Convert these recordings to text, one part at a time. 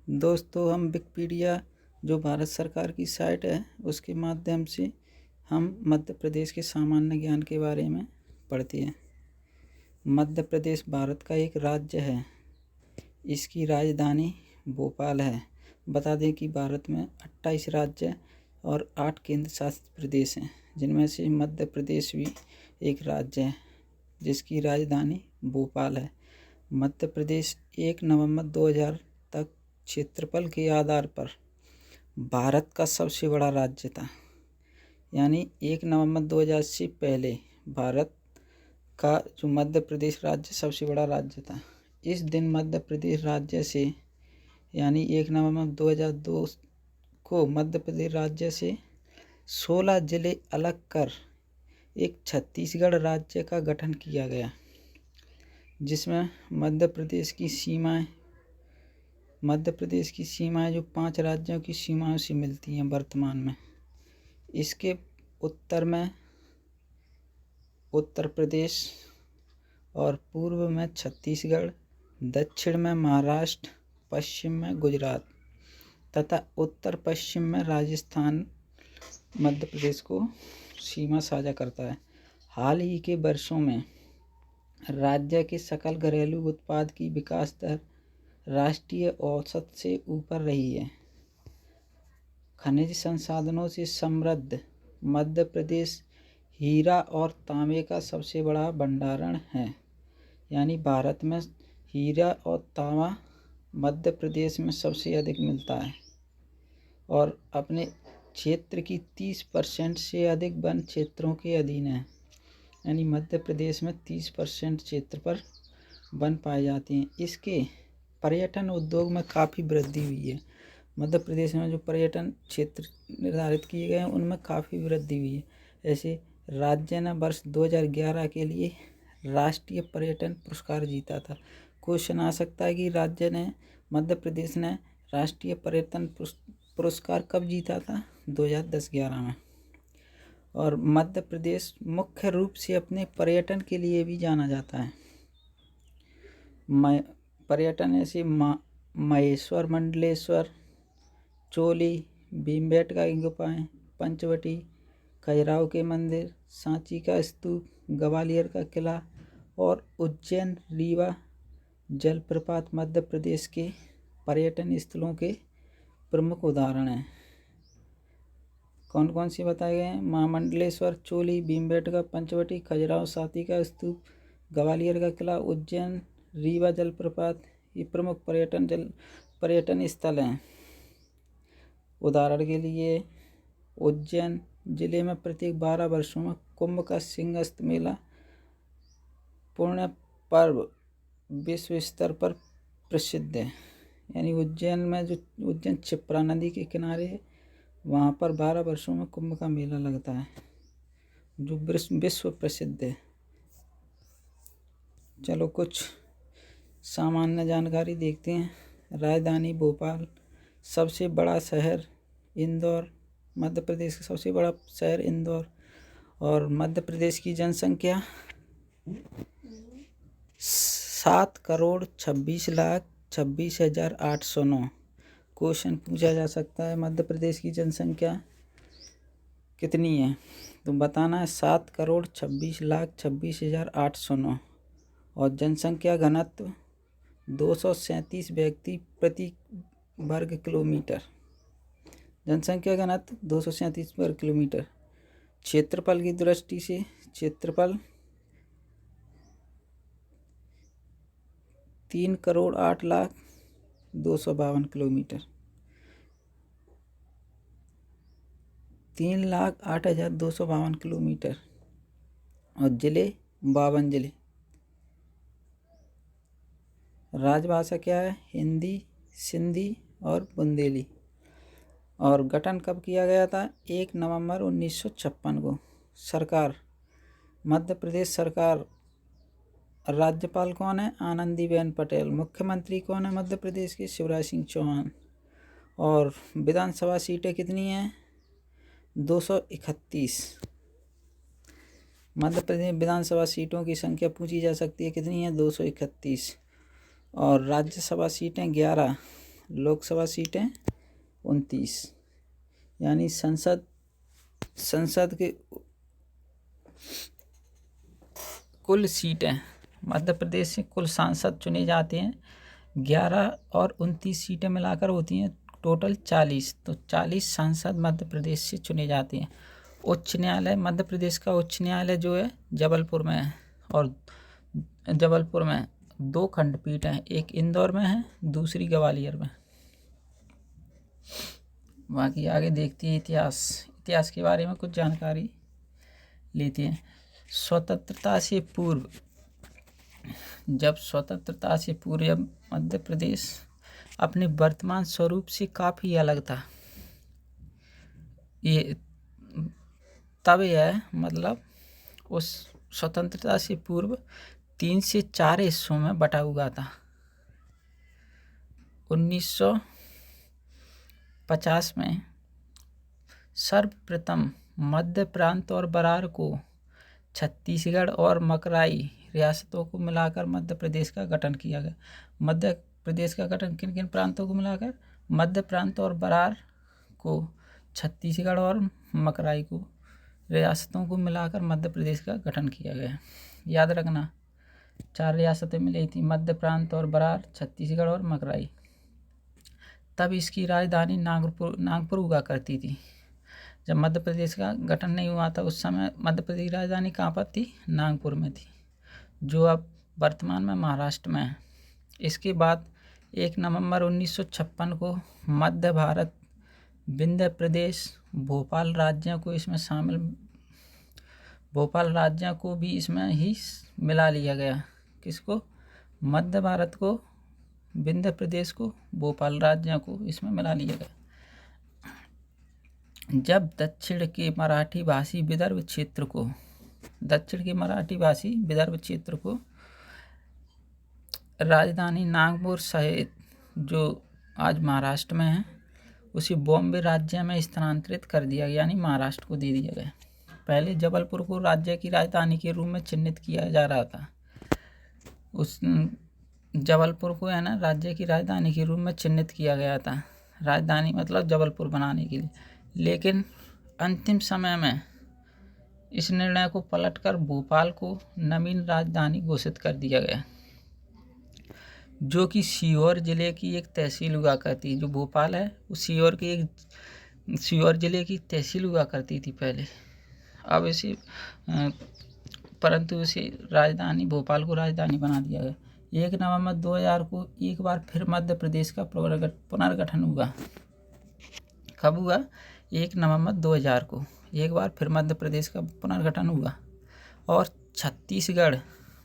दोस्तों, हम विकिपीडिया जो भारत सरकार की साइट है उसके माध्यम से हम मध्य प्रदेश के सामान्य ज्ञान के बारे में पढ़ते हैं। मध्य प्रदेश भारत का एक राज्य है। इसकी राजधानी भोपाल है। बता दें कि भारत में 28 राज्य और 8 केंद्र शासित प्रदेश हैं, जिनमें से मध्य प्रदेश भी एक राज्य है जिसकी राजधानी भोपाल है। मध्य प्रदेश 1 नवंबर 2000 तक क्षेत्रफल के आधार पर भारत का सबसे बड़ा राज्य था। यानी 1 नवंबर 2000 से पहले भारत का जो मध्य प्रदेश राज्य सबसे बड़ा राज्य था। इस दिन मध्य प्रदेश राज्य से यानी 1 नवंबर 2002 को मध्य प्रदेश राज्य से 16 जिले अलग कर एक छत्तीसगढ़ राज्य का गठन किया गया, जिसमें मध्य प्रदेश की सीमाएं जो 5 राज्यों की सीमाओं से मिलती हैं वर्तमान में। इसके उत्तर में उत्तर प्रदेश और पूर्व में छत्तीसगढ़, दक्षिण में महाराष्ट्र, पश्चिम में गुजरात तथा उत्तर पश्चिम में राजस्थान मध्य प्रदेश को सीमा साझा करता है। हाल ही के वर्षों में राज्य के सकल घरेलू उत्पाद की विकास दर राष्ट्रीय औसत से ऊपर रही है। खनिज संसाधनों से समृद्ध मध्य प्रदेश हीरा और तांबे का सबसे बड़ा भंडारण है। यानी भारत में हीरा और तांबा मध्य प्रदेश में सबसे अधिक मिलता है और अपने क्षेत्र की 30% से अधिक वन क्षेत्रों के अधीन है। यानी मध्य प्रदेश में 30% क्षेत्र पर वन पाए जाते हैं। इसके पर्यटन उद्योग में काफ़ी वृद्धि हुई है। मध्य प्रदेश में जो पर्यटन क्षेत्र निर्धारित किए गए हैं उनमें काफ़ी वृद्धि हुई है। ऐसे राज्य ने वर्ष 2011 के लिए राष्ट्रीय पर्यटन पुरस्कार जीता था। क्वेश्चन आ सकता है कि मध्य प्रदेश ने राष्ट्रीय पर्यटन पुरस्कार कब जीता था? 2010-11 में। और मध्य प्रदेश मुख्य रूप से अपने पर्यटन के लिए भी जाना जाता है। पर्यटन ऐसे महेश्वर, मंडलेश्वर, चोली, भीमबेटका की गुफाएँ, पंचवटी, खजुराहो के मंदिर, सांची का स्तूप, ग्वालियर का किला और उज्जैन रीवा जलप्रपात मध्य प्रदेश के पर्यटन स्थलों के प्रमुख उदाहरण हैं। कौन कौन से बताए गए हैं? महामंडलेश्वर, चोली, भीमबेटका, पंचवटी, खजुराहो, सांची का स्तूप, ग्वालियर का किला, उज्जैन रीवा जलप्रपात, ये प्रमुख पर्यटन स्थल हैं। उदाहरण के लिए उज्जैन जिले में प्रत्येक 12 वर्षों में कुंभ का सिंहस्थ मेला पुण्य पर्व विश्व स्तर पर प्रसिद्ध है। यानी उज्जैन में जो उज्जैन क्षिप्रा नदी के किनारे है, वहाँ पर 12 वर्षों में कुंभ का मेला लगता है जो विश्व प्रसिद्ध है। चलो कुछ सामान्य जानकारी देखते हैं। राजधानी भोपाल, सबसे बड़ा शहर इंदौर, मध्य प्रदेश का सबसे बड़ा शहर इंदौर। और मध्य प्रदेश की जनसंख्या 7,26,26,809। क्वेश्चन पूछा जा सकता है मध्य प्रदेश की जनसंख्या कितनी है, तो बताना है 7,26,26,809। और जनसंख्या घनत्व 237 व्यक्ति प्रति वर्ग किलोमीटर। जनसंख्या घनत्व 237 वर्ग किलोमीटर। क्षेत्रफल की दृष्टि से क्षेत्रफल 3,08,02,52 किलोमीटर। 3,08,252 किलोमीटर। और जिले 52 जिले। राजभाषा क्या है? हिंदी, सिंधी और बुंदेली। और गठन कब किया गया था? 1 नवंबर 1956 को। सरकार, मध्य प्रदेश सरकार, राज्यपाल कौन है? आनंदीबेन पटेल। मुख्यमंत्री कौन है मध्य प्रदेश के? शिवराज सिंह चौहान। और विधानसभा सीटें कितनी हैं? 231। मध्य प्रदेश विधानसभा सीटों की संख्या पूछी जा सकती है, कितनी है? 231। और राज्यसभा सीटें 11 लोकसभा सीटें 29, यानी संसद के कुल सीटें मध्य प्रदेश से कुल सांसद चुने जाते हैं 11 और 29 सीटें मिलाकर होती हैं टोटल 40। तो 40 सांसद मध्य प्रदेश से चुने जाते हैं। उच्च न्यायालय मध्य प्रदेश का उच्च न्यायालय जो है जबलपुर में है, और जबलपुर में 2 खंडपीठ हैं, एक इंदौर में है, दूसरी ग्वालियर में। बाकी आगे देखते हैं इतिहास के बारे में कुछ जानकारी लेते हैं। स्वतंत्रता से पूर्व मध्य प्रदेश अपने वर्तमान स्वरूप से काफ़ी अलग था। ये तब यह मतलब उस स्वतंत्रता से पूर्व 3 से 4 हिस्सों में बटा हुआ था। 1950 में सर्वप्रथम मध्य प्रांत और बरार को छत्तीसगढ़ और मकराई रियासतों को मिलाकर मध्य प्रदेश का गठन किया गया। मध्य प्रदेश का गठन किन किन प्रांतों को मिलाकर? मध्य प्रांत और बरार को छत्तीसगढ़ और मकराई को रियासतों को मिलाकर मध्य प्रदेश का गठन किया गया। याद रखना 4 रियासतें मिली थी, मध्य प्रांत और बरार, छत्तीसगढ़ और मकराई। तब इसकी राजधानी नागपुर हुआ करती थी। जब मध्य प्रदेश का गठन नहीं हुआ था उस समय मध्य प्रदेश की राजधानी कहाँ पर थी? नागपुर में थी, जो अब वर्तमान में महाराष्ट्र में है। इसके बाद 1 नवंबर 1956 को मध्य भारत, विंध्य प्रदेश, भोपाल राज्यों को भी इसमें ही मिला लिया गया। किसको? मध्य भारत को, विंध्य प्रदेश को, भोपाल राज्यों को इसमें मिला लिया गया। जब दक्षिण के मराठी भाषी विदर्भ क्षेत्र को राजधानी नागपुर सहित जो आज महाराष्ट्र में है उसी बॉम्बे राज्य में स्थानांतरित कर दिया गया, यानी महाराष्ट्र को दे दिया गया। पहले जबलपुर को राज्य की राजधानी के रूप में चिन्हित किया जा रहा था। उस जबलपुर को है ना राज्य की राजधानी के रूप में चिन्हित किया गया था, राजधानी मतलब जबलपुर बनाने के लिए। लेकिन अंतिम समय में इस निर्णय को पलटकर भोपाल को नवीन राजधानी घोषित कर दिया गया, जो कि सीहोर जिले की एक तहसील हुआ करती। जो भोपाल है वो सीहोर जिले की तहसील हुआ करती थी पहले। अब परंतु इसे राजधानी भोपाल को राजधानी बना दिया गया। 1 नवंबर 2000 को एक बार फिर मध्य प्रदेश का पुनर्गठन हुआ। कब हुआ? 1 नवंबर 2000 को एक बार फिर मध्य प्रदेश का पुनर्गठन हुआ और छत्तीसगढ़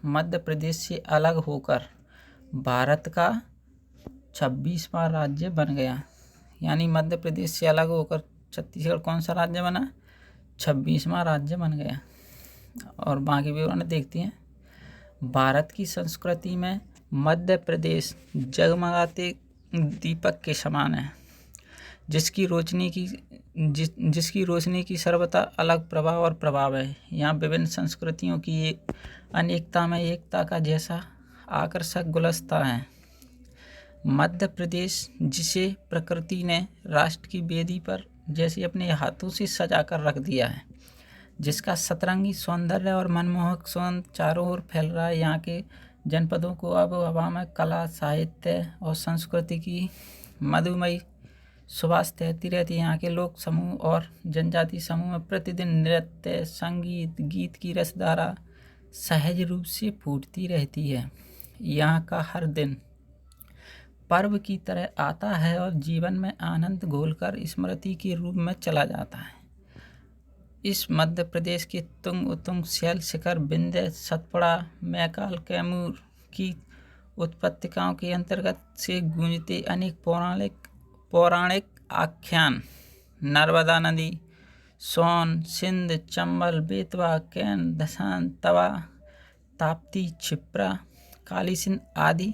मध्य प्रदेश से अलग होकर भारत का 26वां राज्य बन गया। यानी मध्य प्रदेश से अलग होकर छत्तीसगढ़ कौन सा राज्य बना? 26वां राज्य बन गया। और बाकी विवरण देखते हैं। भारत की संस्कृति में मध्य प्रदेश जगमगाते दीपक के समान है, जिसकी रोशनी की सर्वथा अलग प्रभाव और प्रभाव है। यहाँ विभिन्न संस्कृतियों की अनेकता में एकता का जैसा आकर्षक गुलदस्ता है। मध्य प्रदेश, जिसे प्रकृति ने राष्ट्र की वेदी पर जैसे अपने हाथों से सजा कर रख दिया है, जिसका सतरंगी सौंदर्य और मनमोहक सौंद चारों ओर फैल रहा है। यहाँ के जनपदों को अब हवा में कला, साहित्य और संस्कृति की मधुमयी सुवास तैरती रहती है। यहाँ के लोक समूह और जनजाति समूह में प्रतिदिन नृत्य, संगीत, गीत की रसधारा सहज रूप से फूटती रहती है। यहाँ का हर दिन पर्व की तरह आता है और जीवन में आनंद घोलकर स्मृति के रूप में चला जाता है। इस मध्य प्रदेश के तुंग उतुंग शैल शिखर विंध्य, सतपुड़ा, मैकाल, कैमूर की उत्पत्तिकाओं के अंतर्गत से गूंजते अनेक पौराणिक आख्यान नर्मदा नदी, सोन, सिंध, चंबल, बेतवा, कैन, दशान, तवा, ताप्ती, क्षिप्रा, काली सिंध आदि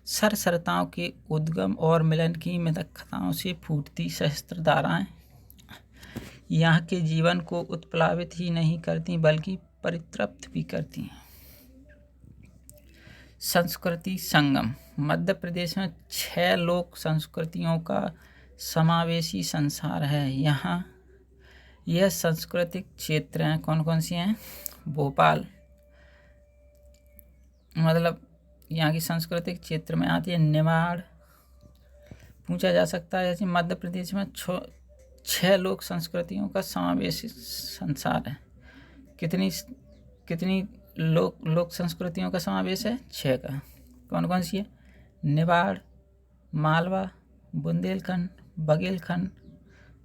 सरसरताओं के उद्गम और मिलन की मदकथाओं से फूटती सहस्त्र धाराएं यहाँ के जीवन को उत्प्लावित ही नहीं करती बल्कि परितृप्त भी करती हैं। संस्कृति संगम। मध्य प्रदेश में 6 लोक संस्कृतियों का समावेशी संसार है। यहाँ यह सांस्कृतिक क्षेत्र हैं, कौन कौन सी हैं? भोपाल, मतलब यहाँ की सांस्कृतिक क्षेत्र में आती है निमाड़। पूछा जा सकता है जैसे मध्य प्रदेश में 6 लोक संस्कृतियों का समावेशी संसार है। कितनी लोक संस्कृतियों का समावेश है? 6 का। कौन कौन सी है? निमाड़, मालवा, बुंदेलखंड, बघेलखंड,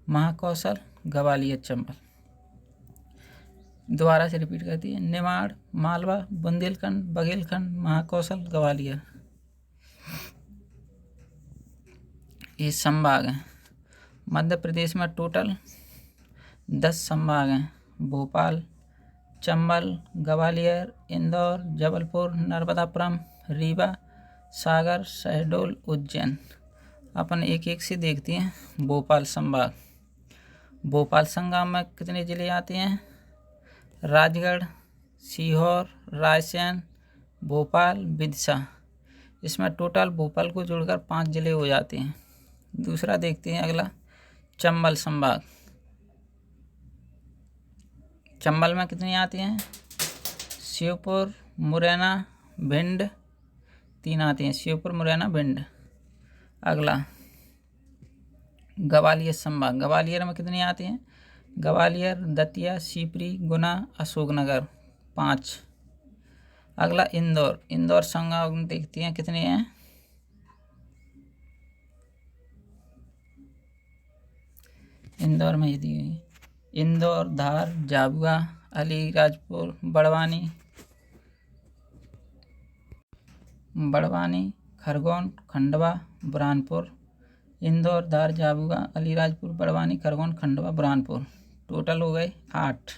महाकौशल, ग्वालियर, चंबल। दोबारा से रिपीट करती है, निमाड़, मालवा, बुंदेलखंड, बघेलखंड, महाकौशल, ग्वालियर। ये संभाग हैं। मध्य प्रदेश में टोटल 10 संभाग हैं। भोपाल, चंबल, ग्वालियर, इंदौर, जबलपुर, नर्मदापुरम, रीवा, सागर, शहडोल, उज्जैन। अपन एक एक से देखते हैं। भोपाल संभाग। भोपाल संभाग में कितने जिले आते हैं? राजगढ़, सीहोर, रायसेन, भोपाल, विदिशा। इसमें टोटल भोपाल को जोड़कर 5 जिले हो जाते हैं। दूसरा देखते हैं अगला, चंबल संभाग। चंबल में कितनी आती हैं? श्योपुर, मुरैना, भिंड, 3 आती हैं। श्योपुर, मुरैना, भिंड। अगला ग्वालियर संभाग। ग्वालियर में कितनी आती हैं? ग्वालियर, दतिया, शिवपुरी, गुना, अशोकनगर, 5। अगला इंदौर। इंदौर संभाग में देखती हैं कितने हैं? इंदौर में यदि इंदौर, धार, झाबुआ, अलीराजपुर, बड़वानी, खरगोन, खंडवा, बुरहानपुर। इंदौर, धार, झाबुआ, अलीराजपुर, बड़वानी, खरगोन, खंडवा, बुरहानपुर। टोटल हो गए 8।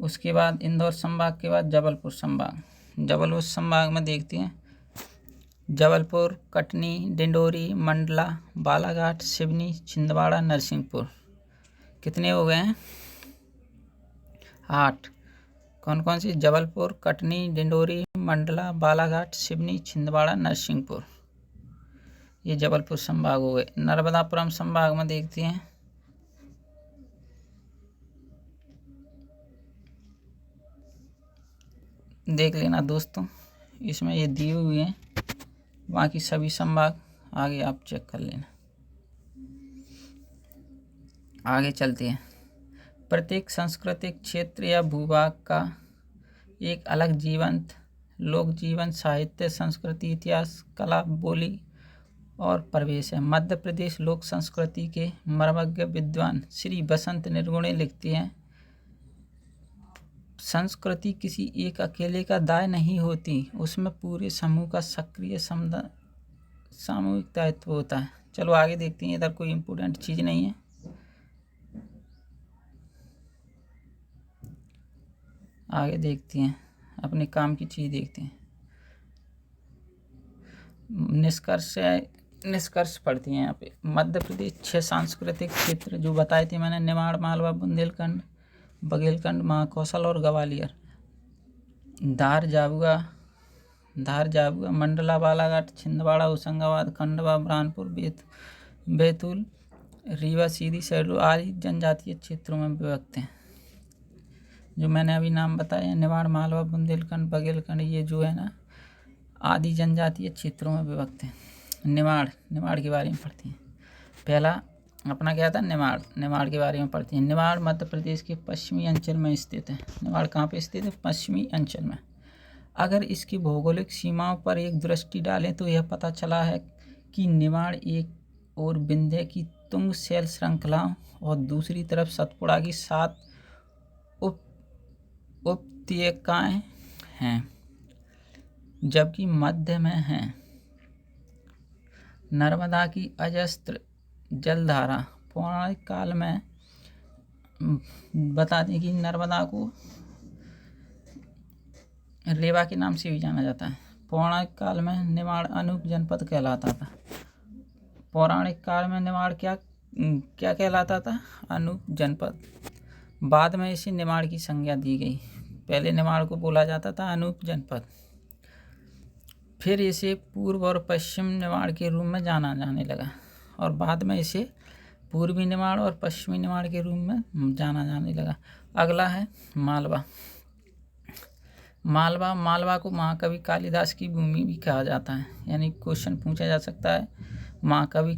उसके बाद इंदौर संभाग के बाद जबलपुर संभाग। जबलपुर संभाग में देखते हैं जबलपुर, कटनी, डिंडोरी, मंडला, बालाघाट, सिवनी, छिंदवाड़ा, नरसिंहपुर। कितने हो गए हैं? 8। कौन कौन सी? जबलपुर, कटनी, डिंडोरी, मंडला, बालाघाट, सिवनी, छिंदवाड़ा, नरसिंहपुर। ये जबलपुर संभाग हो गए। नर्मदापुरम संभाग में देखते हैं देख लेना दोस्तों, इसमें ये दिए हुए हैं। बाकी सभी संभाग आगे आप चेक कर लेना। आगे चलते हैं। प्रत्येक सांस्कृतिक क्षेत्र या भूभाग का एक अलग जीवंत लोक जीवन, साहित्य, संस्कृति, इतिहास, कला, बोली और प्रवेश है। मध्य प्रदेश लोक संस्कृति के मर्मज्ञ विद्वान श्री बसंत निर्गुणे लिखते हैं, संस्कृति किसी एक अकेले का दाय नहीं होती, उसमें पूरे समूह का सक्रिय सामूहिक दायित्व होता है। चलो आगे देखते हैं। इधर कोई इम्पोर्टेंट चीज़ नहीं है। आगे देखते हैं, अपने काम की चीज़ देखते हैं। निष्कर्ष पढ़ते हैं यहाँ पे। मध्य प्रदेश 6 सांस्कृतिक क्षेत्र जो बताए थे मैंने, निमाड़, मालवा, बुंदेलखंड, बघेलखंड, महाकौशल और ग्वालियर। धार, झाबुआ, मंडला, बालाघाट, छिंदवाड़ा, होशंगाबाद, खंडवा, बुरहानपुर, बैतूल, रीवा, सीधी, शहडोल आदि जनजातीय क्षेत्रों में विभक्त हैं। जो मैंने अभी नाम बताए, निमाड़, मालवा, बुंदेलखंड, बघेलखंड, ये जो है ना आदि जनजातीय क्षेत्रों में विभक्त हैं। निमाड़ के बारे में पढ़ते हैं। पहला अपना क्या था? निमाड़ के बारे में पढ़ते हैं। निमाड़ मध्य प्रदेश के पश्चिमी अंचल में स्थित है। निमाड़ कहाँ पे स्थित है? पश्चिमी अंचल में। अगर इसकी भौगोलिक सीमाओं पर एक दृष्टि डालें तो यह पता चला है कि निमाड़ एक और विंध्य की तुंग शैल श्रृंखलाओं और दूसरी तरफ सतपुड़ा की 7 उपत्यकाएं हैं, जबकि मध्य में हैं नर्मदा की अजस्त्र जलधारा। पौराणिक काल में बता दें कि नर्मदा को रेवा के नाम से भी जाना जाता है। पौराणिक काल में निमाड़ अनूप जनपद कहलाता था। पौराणिक काल में निमाड़ क्या कहलाता था? अनूप जनपद। बाद में इसे निमाड़ की संज्ञा दी गई। पहले निमाड़ को बोला जाता था अनूप जनपद। फिर इसे पूर्व और पश्चिम निमाड़ के रूप में जाना जाने लगा और बाद में इसे पूर्वी निमाड़ और पश्चिमी निमाड़ के रूप में जाना जाने लगा। अगला है मालवा। मालवा को महाकवि कालिदास की भूमि भी कहा जाता है। यानी क्वेश्चन पूछा जा सकता है, महाकवि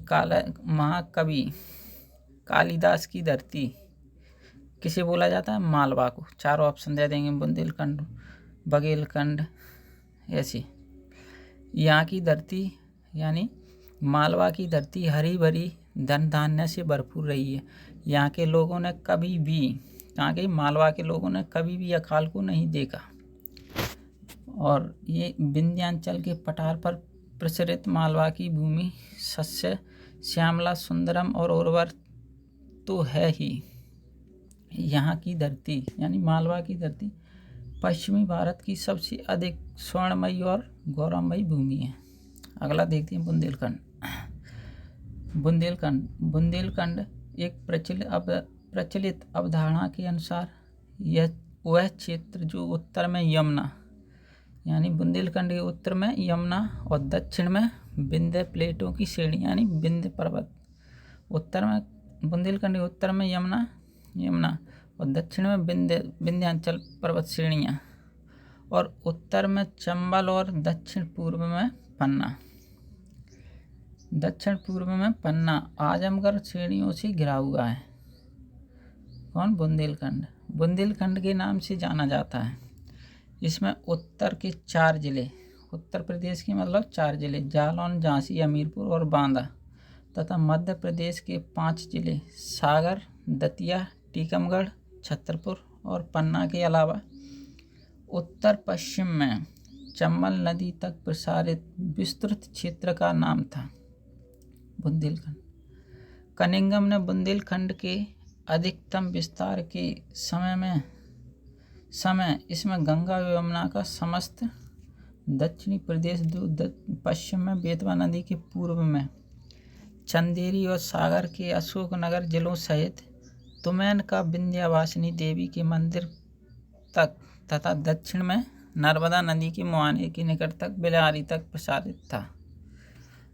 कालिदास की धरती किसे बोला जाता है? मालवा को। चारों ऑप्शन दे देंगे, बुंदेलखंड, बघेलखंड, ऐसे। यहाँ की धरती यानी मालवा की धरती हरी भरी धन धान्य से भरपूर रही है। यहाँ के लोगों ने कभी भी, यहाँ के मालवा के लोगों ने कभी भी अकाल को नहीं देखा। और ये विंध्याचल के पठार पर प्रसरित मालवा की भूमि सस्य श्यामला सुंदरम और उर्वर तो है ही। यहाँ की धरती यानी मालवा की धरती पश्चिमी भारत की सबसे अधिक स्वर्णमयी और गौरवमयी भूमि है। अगला देखते हैं बुंदेलखंड एक प्रचलित अवधारणा के अनुसार यह वह क्षेत्र जो उत्तर में यमुना यानी बुंदेलखंड के उत्तर में यमुना और दक्षिण में विंध्य प्लेटों की श्रेणी यानी विंध्य पर्वत। उत्तर में बुंदेलखंड के उत्तर में यमुना और दक्षिण में विंध्याचल पर्वत श्रेणियाँ और उत्तर में चंबल और दक्षिण पूर्व में पन्ना आजमगढ़ श्रेणियों से घिरा हुआ है। कौन? बुंदेलखंड के नाम से जाना जाता है। इसमें उत्तर के 4 जिले, उत्तर प्रदेश के मतलब 4 जिले जालौन, झांसी, हमीरपुर और बांदा तथा मध्य प्रदेश के 5 जिले सागर, दतिया, टीकमगढ़, छतरपुर और पन्ना के अलावा उत्तर पश्चिम में चंबल नदी तक प्रसारित विस्तृत क्षेत्र का नाम था बुंदेलखंड। कनिंघम ने बुंदेलखंड के अधिकतम विस्तार के समय इसमें गंगा व यमुना का समस्त दक्षिणी प्रदेश, पश्चिम में बेतवा नदी के पूर्व में चंदेरी और सागर के अशोकनगर जिलों सहित तुमैन का विंध्यवासिनी देवी के मंदिर तक तथा दक्षिण में नर्मदा नदी के मुहाने के निकट तक बिलारी तक प्रसारित था।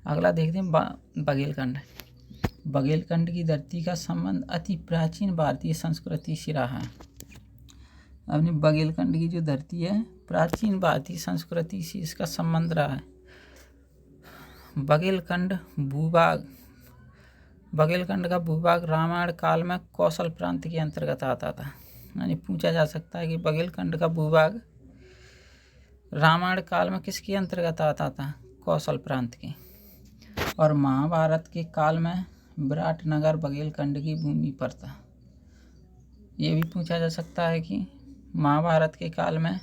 अगला देखते हैं बघेलखंड की धरती का संबंध अति प्राचीन भारतीय संस्कृति से रहा है। अपनी बघेलखंड की जो धरती है प्राचीन भारतीय संस्कृति से इसका संबंध रहा है। बघेलखंड का भूभाग रामायण काल में कौशल प्रांत के अंतर्गत आता था। यानी पूछा जा सकता है कि बघेलखंड का भूभाग रामायण काल में किसके अंतर्गत आता था? कौशल प्रांत के। और महाभारत के काल में विराटनगर बघेलखंड की भूमि पर था। ये भी पूछा जा सकता है कि महाभारत के काल में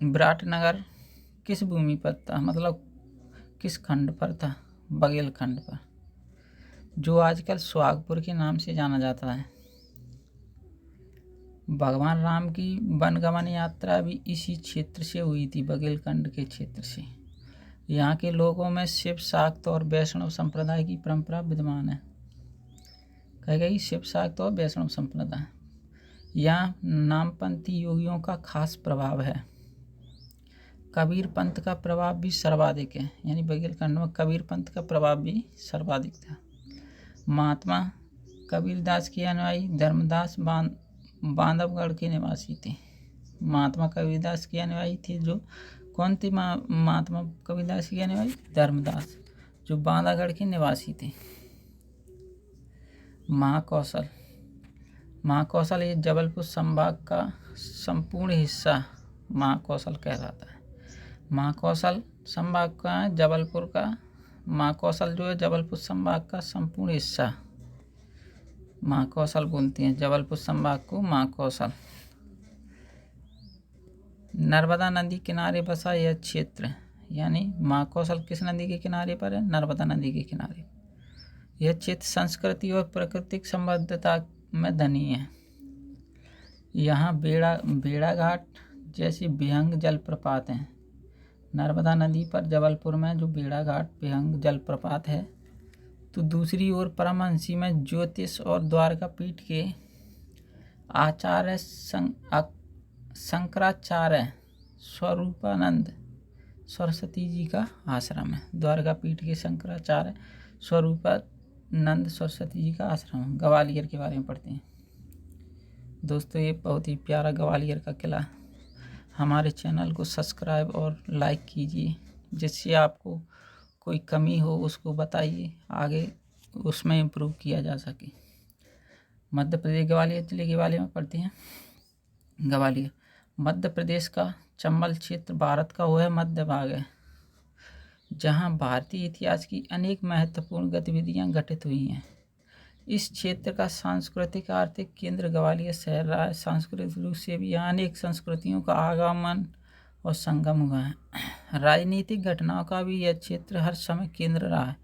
विराटनगर किस भूमि पर था, मतलब किस खंड पर था? बघेलखंड पर, जो आजकल सुहागपुर के नाम से जाना जाता है। भगवान राम की वनगमन यात्रा भी इसी क्षेत्र से हुई थी, बघेलखंड के क्षेत्र से। यहाँ के लोगों में शिव, शाक्त और वैष्णव संप्रदाय की परंपरा विद्यमान है। कहेगा कि शिव, शाक्त और वैष्णव संप्रदाय। यहाँ नामपंथी योगियों का खास प्रभाव है। कबीर पंथ का प्रभाव भी सर्वाधिक है। यानी बघेलखंड में कबीर पंथ का प्रभाव भी सर्वाधिक था। महात्मा कबीरदास के अनुयायी धर्मदास बांधवगढ़ के निवासी थे। महात्मा कबीरदास के अनुयायी थे जो कौन थे? महात्मा कबीरदास के अनुयायी धर्मदास, जो बांधवगढ़ के निवासी थे। महाकौशल ये जबलपुर संभाग का संपूर्ण हिस्सा महाकौशल कहलाता है। महाकौशल संभाग का है जबलपुर का, महाकौशल जो है जबलपुर संभाग का संपूर्ण हिस्सा महाकौशल बोलते हैं। जबलपुर संभाग को महाकौशल। नर्मदा नदी किनारे बसा यह क्षेत्र, यानी महाकौशल किस नदी के किनारे पर है? नर्मदा नदी के किनारे। यह क्षेत्र संस्कृति और प्राकृतिक समृद्धता में धनी है। यहाँ बेड़ा घाट जैसे विहंग जलप्रपात हैं। नर्मदा नदी पर जबलपुर में जो बेड़ा घाट विहंग जलप्रपात है, तो दूसरी ओर परमहंसी में ज्योतिष और द्वारका पीठ के आचार्य शंकराचार्य सरस्वती जी का आश्रम है। द्वारकापीठ के शंकराचार्य स्वरूपानंद सरस्वती जी का आश्रम है। ग्वालियर के बारे में पढ़ते हैं। दोस्तों, ये बहुत ही प्यारा ग्वालियर का किला। हमारे चैनल को सब्सक्राइब और लाइक कीजिए, जिससे आपको कोई कमी हो उसको बताइए, आगे उसमें इम्प्रूव किया जा सके। मध्य प्रदेश ग्वालियर जिले के बारे में पढ़ते हैं। ग्वालियर मध्य प्रदेश का चंबल क्षेत्र भारत का वह मध्य भाग है जहां भारतीय इतिहास की अनेक महत्वपूर्ण गतिविधियां घटित हुई हैं। इस क्षेत्र का सांस्कृतिक आर्थिक केंद्र ग्वालियर शहर रहा है। सांस्कृतिक रूप से भी यहाँ अनेक संस्कृतियों का आगमन और संगम हुआ है। राजनीतिक घटनाओं का भी यह क्षेत्र हर समय केंद्र रहा है।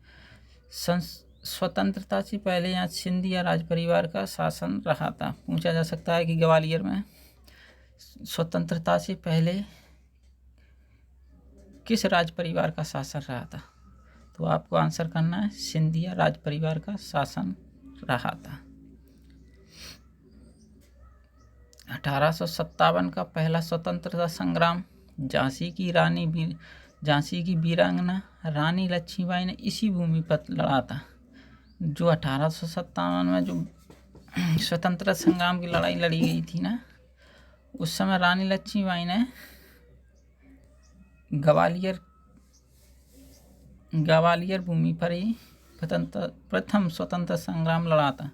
स्वतंत्रता से पहले यहाँ सिंधिया राज परिवार का शासन रहा था। पूछा जा सकता है कि ग्वालियर में स्वतंत्रता से पहले किस राज परिवार का शासन रहा था? तो आपको आंसर करना है, सिंधिया राज परिवार का शासन रहा था। 1857 का पहला स्वतंत्रता संग्राम झांसी की वीरांगना रानी लक्ष्मीबाई ने इसी भूमि पर लड़ा था। जो 1857 में जो स्वतंत्रता संग्राम की लड़ाई लड़ी गई थी ना, उस समय रानी लक्ष्मीबाई ने ग्वालियर भूमि पर ही प्रथम स्वतंत्रता संग्राम लड़ा था।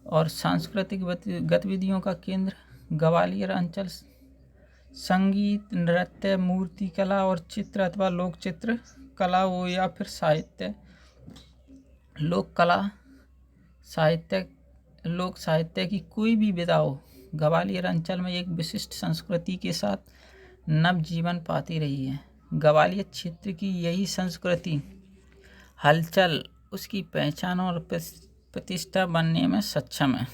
और सांस्कृतिक गतिविधियों का केंद्र ग्वालियर अंचल संगीत, नृत्य, मूर्ति कला और चित्र अथवा लोक चित्र कला हो या फिर साहित्य, लोक कला, लोक साहित्य की कोई भी विधा हो, ग्वालियर अंचल में एक विशिष्ट संस्कृति के साथ नव जीवन पाती रही है। ग्वालियर क्षेत्र की यही संस्कृति हलचल उसकी पहचान और प्रतिष्ठा बनने में सक्षम है।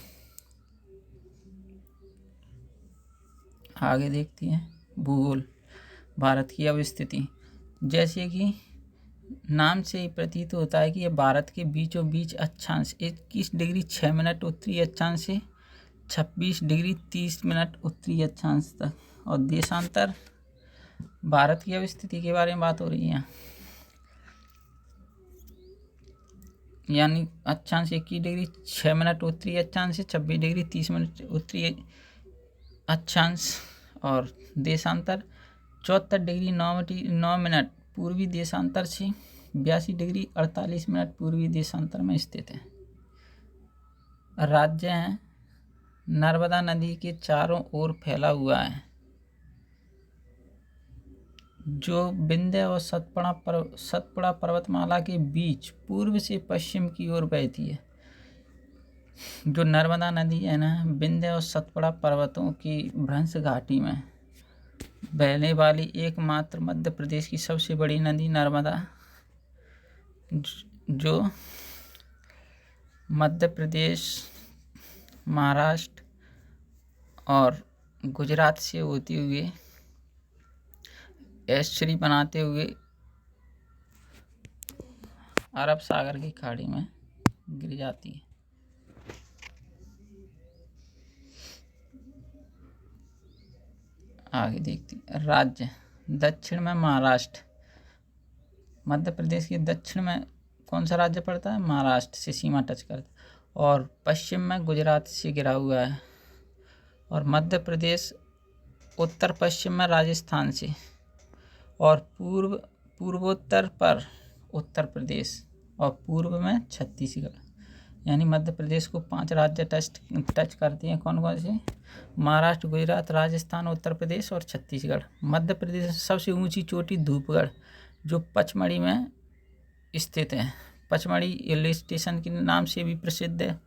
आगे देखते हैं भूगोल। भारत की अवस्थिति, जैसे कि नाम से ही प्रतीत होता है कि यह भारत के बीचों बीच अक्षांश 21 डिग्री 6 मिनट उत्तरी अक्षांश से 26 डिग्री 30 मिनट उत्तरी अक्षांश तक। और देशांतर, भारत की अवस्थिति के बारे में बात हो रही है, यानी अक्षांश 21 डिग्री 6 मिनट उत्तरी अक्षांश से 26 डिग्री 30 मिनट उत्तरी अक्षांश। और देशांतर 74 डिग्री 9 मिनट पूर्वी देशांतर से 82 डिग्री 48 मिनट पूर्वी देशांतर में स्थित है। राज्य है नर्मदा नदी के चारों ओर फैला हुआ है, जो विंध्य और सतपुड़ा पर्वतमाला के बीच पूर्व से पश्चिम की ओर बहती है। जो नर्मदा नदी है ना, विंध्य और सतपुड़ा पर्वतों की भ्रंश घाटी में बहने वाली एकमात्र मध्य प्रदेश की सबसे बड़ी नदी नर्मदा, जो मध्य प्रदेश, महाराष्ट्र और गुजरात से होती हुए एस्चुरी बनाते हुए अरब सागर की खाड़ी में गिर जाती है। आगे देखती है राज्य। दक्षिण में महाराष्ट्र, मध्य प्रदेश के दक्षिण में कौन सा राज्य पड़ता है? महाराष्ट्र से सीमा टच करता है। और पश्चिम में गुजरात से घिरा हुआ है। और मध्य प्रदेश उत्तर पश्चिम में राजस्थान से, और पूर्वोत्तर पर उत्तर प्रदेश, और पूर्व में छत्तीसगढ़। यानी मध्य प्रदेश को 5 राज्य टच करते हैं। कौन कौन से? महाराष्ट्र, गुजरात, राजस्थान, उत्तर प्रदेश और छत्तीसगढ़। मध्य प्रदेश की सबसे ऊंची चोटी धूपगढ़, जो पचमढ़ी में स्थित है। पचमढ़ी हिल स्टेशन के नाम से भी प्रसिद्ध है,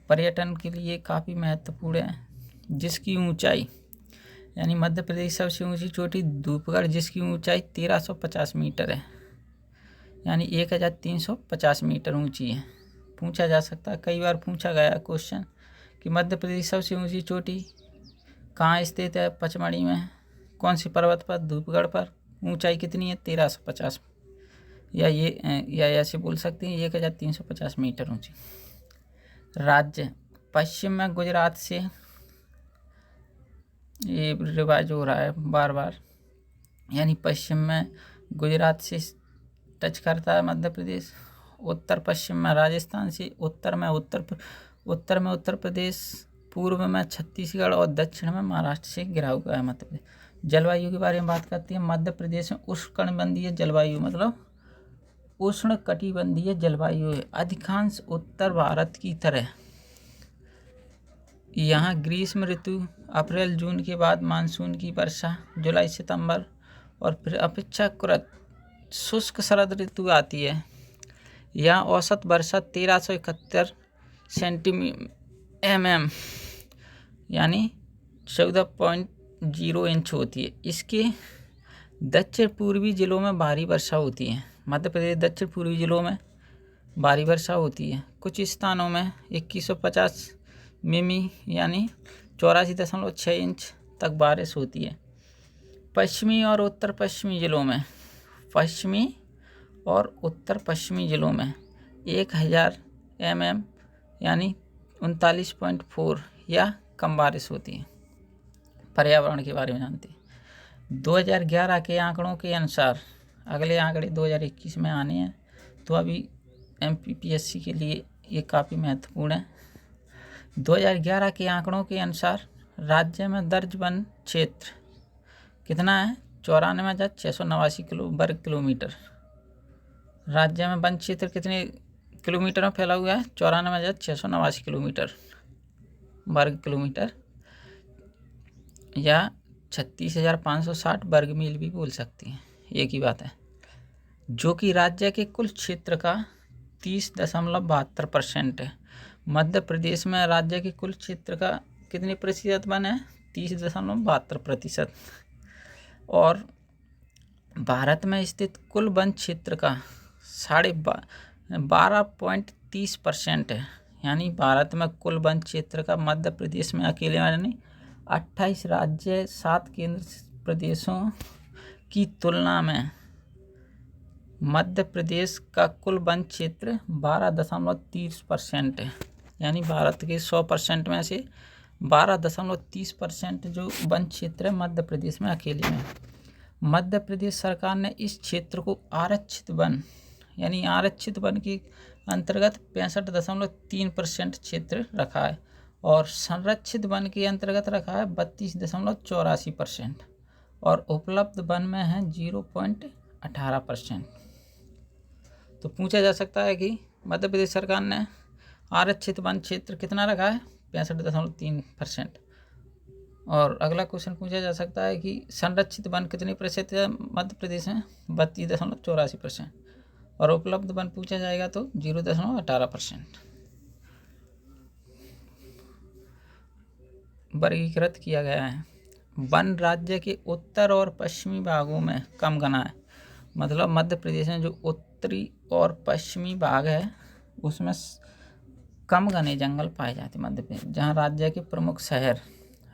पर्यटन के लिए काफ़ी महत्वपूर्ण है। जिसकी ऊंचाई, यानी मध्य प्रदेश की सबसे ऊंची चोटी धूपगढ़, जिसकी ऊंचाई 1350 मीटर है, यानी 1350 मीटर ऊंची है। पूछा जा सकता है, कई बार पूछा गया क्वेश्चन कि मध्य प्रदेश की सबसे ऊंची चोटी कहाँ स्थित है? पचमढ़ी में। कौन सी पर्वत पर? धूपगढ़ पर। ऊंचाई कितनी है? 1350, या ऐसे बोल सकते हैं 1350 मीटर ऊंची। राज्य पश्चिम में गुजरात से, ये रिवाइज हो रहा है बार बार, यानी पश्चिम में गुजरात से टच करता है मध्य प्रदेश, उत्तर पश्चिम में राजस्थान से, उत्तर में उत्तर प्रदेश, पूर्व में छत्तीसगढ़ और दक्षिण में महाराष्ट्र से घिरा हुआ है मध्य प्रदेश। जलवायु के बारे में बात करते हैं। मध्य प्रदेश में उष्णकटिबंधीय जलवायु मतलब उष्णकटिबंधीय जलवायु है। अधिकांश उत्तर भारत की तरह यहाँ ग्रीष्म ऋतु अप्रैल जून के बाद मानसून की वर्षा जुलाई सितंबर और फिर अपेक्षाकृत शुष्क शरद ऋतु आती है। यहाँ औसत वर्षा 1371 सेंटीमीटर यानी 14.0 इंच होती है। इसके दक्षिण पूर्वी जिलों में भारी वर्षा होती है। मध्य प्रदेश दक्षिण पूर्वी जिलों में भारी वर्षा होती है। कुछ स्थानों में 2150 मिमी यानी 84.6 इंच तक बारिश होती है। पश्चिमी और उत्तर पश्चिमी जिलों में 1000 mm यानी 39.4 या कम बारिश होती है। पर्यावरण के बारे में जानते हैं। 2011 के आंकड़ों के अनुसार, अगले आंकड़े 2021 में आने हैं, तो अभी MPPSC के लिए ये काफ़ी महत्वपूर्ण है। 2011 के आंकड़ों के अनुसार राज्य में दर्ज वन क्षेत्र कितना है? 94,689 वर्ग किलोमीटर। राज्य में वन क्षेत्र कितने किलोमीटर में फैला हुआ है? 94,689 किलोमीटर वर्ग किलोमीटर या 36,560 वर्ग मील भी बोल सकते हैं, एक ही बात है। जो कि राज्य के कुल क्षेत्र का 30.72% है। मध्य प्रदेश में राज्य के कुल क्षेत्र का कितने प्रतिशत वन है? 30.72%। और भारत में स्थित कुल वन क्षेत्र का 12.30% है। यानी भारत में कुल वन क्षेत्र का मध्य प्रदेश में अकेले यानी 28 राज्य 7 केंद्र प्रदेशों की तुलना में मध्य प्रदेश का कुल वन क्षेत्र 12.30% है। यानी भारत के 100% में से 12.30% जो वन क्षेत्र है मध्य प्रदेश में अकेले में। मध्य प्रदेश सरकार ने इस क्षेत्र को आरक्षित वन यानी आरक्षित वन के अंतर्गत 65.3% क्षेत्र रखा है और संरक्षित वन के अंतर्गत रखा है 32.84% और उपलब्ध वन में है 0.18%। तो पूछा जा सकता है कि मध्य प्रदेश सरकार ने आरक्षित वन क्षेत्र कितना रखा है? 65.3%। और अगला क्वेश्चन पूछा जा सकता है कि संरक्षित वन कितने प्रतिशत है मध्य प्रदेश में? 32.84%। और उपलब्ध वन पूछा जाएगा तो 0.18%। वर्गीकृत किया गया है। वन राज्य के उत्तर और पश्चिमी भागों में कम घना है। मतलब मध्य प्रदेश में जो उत्तरी और पश्चिमी भाग है उसमें कम घने जंगल पाए जाते हैं मध्य प्रदेश। जहाँ राज्य के प्रमुख शहर,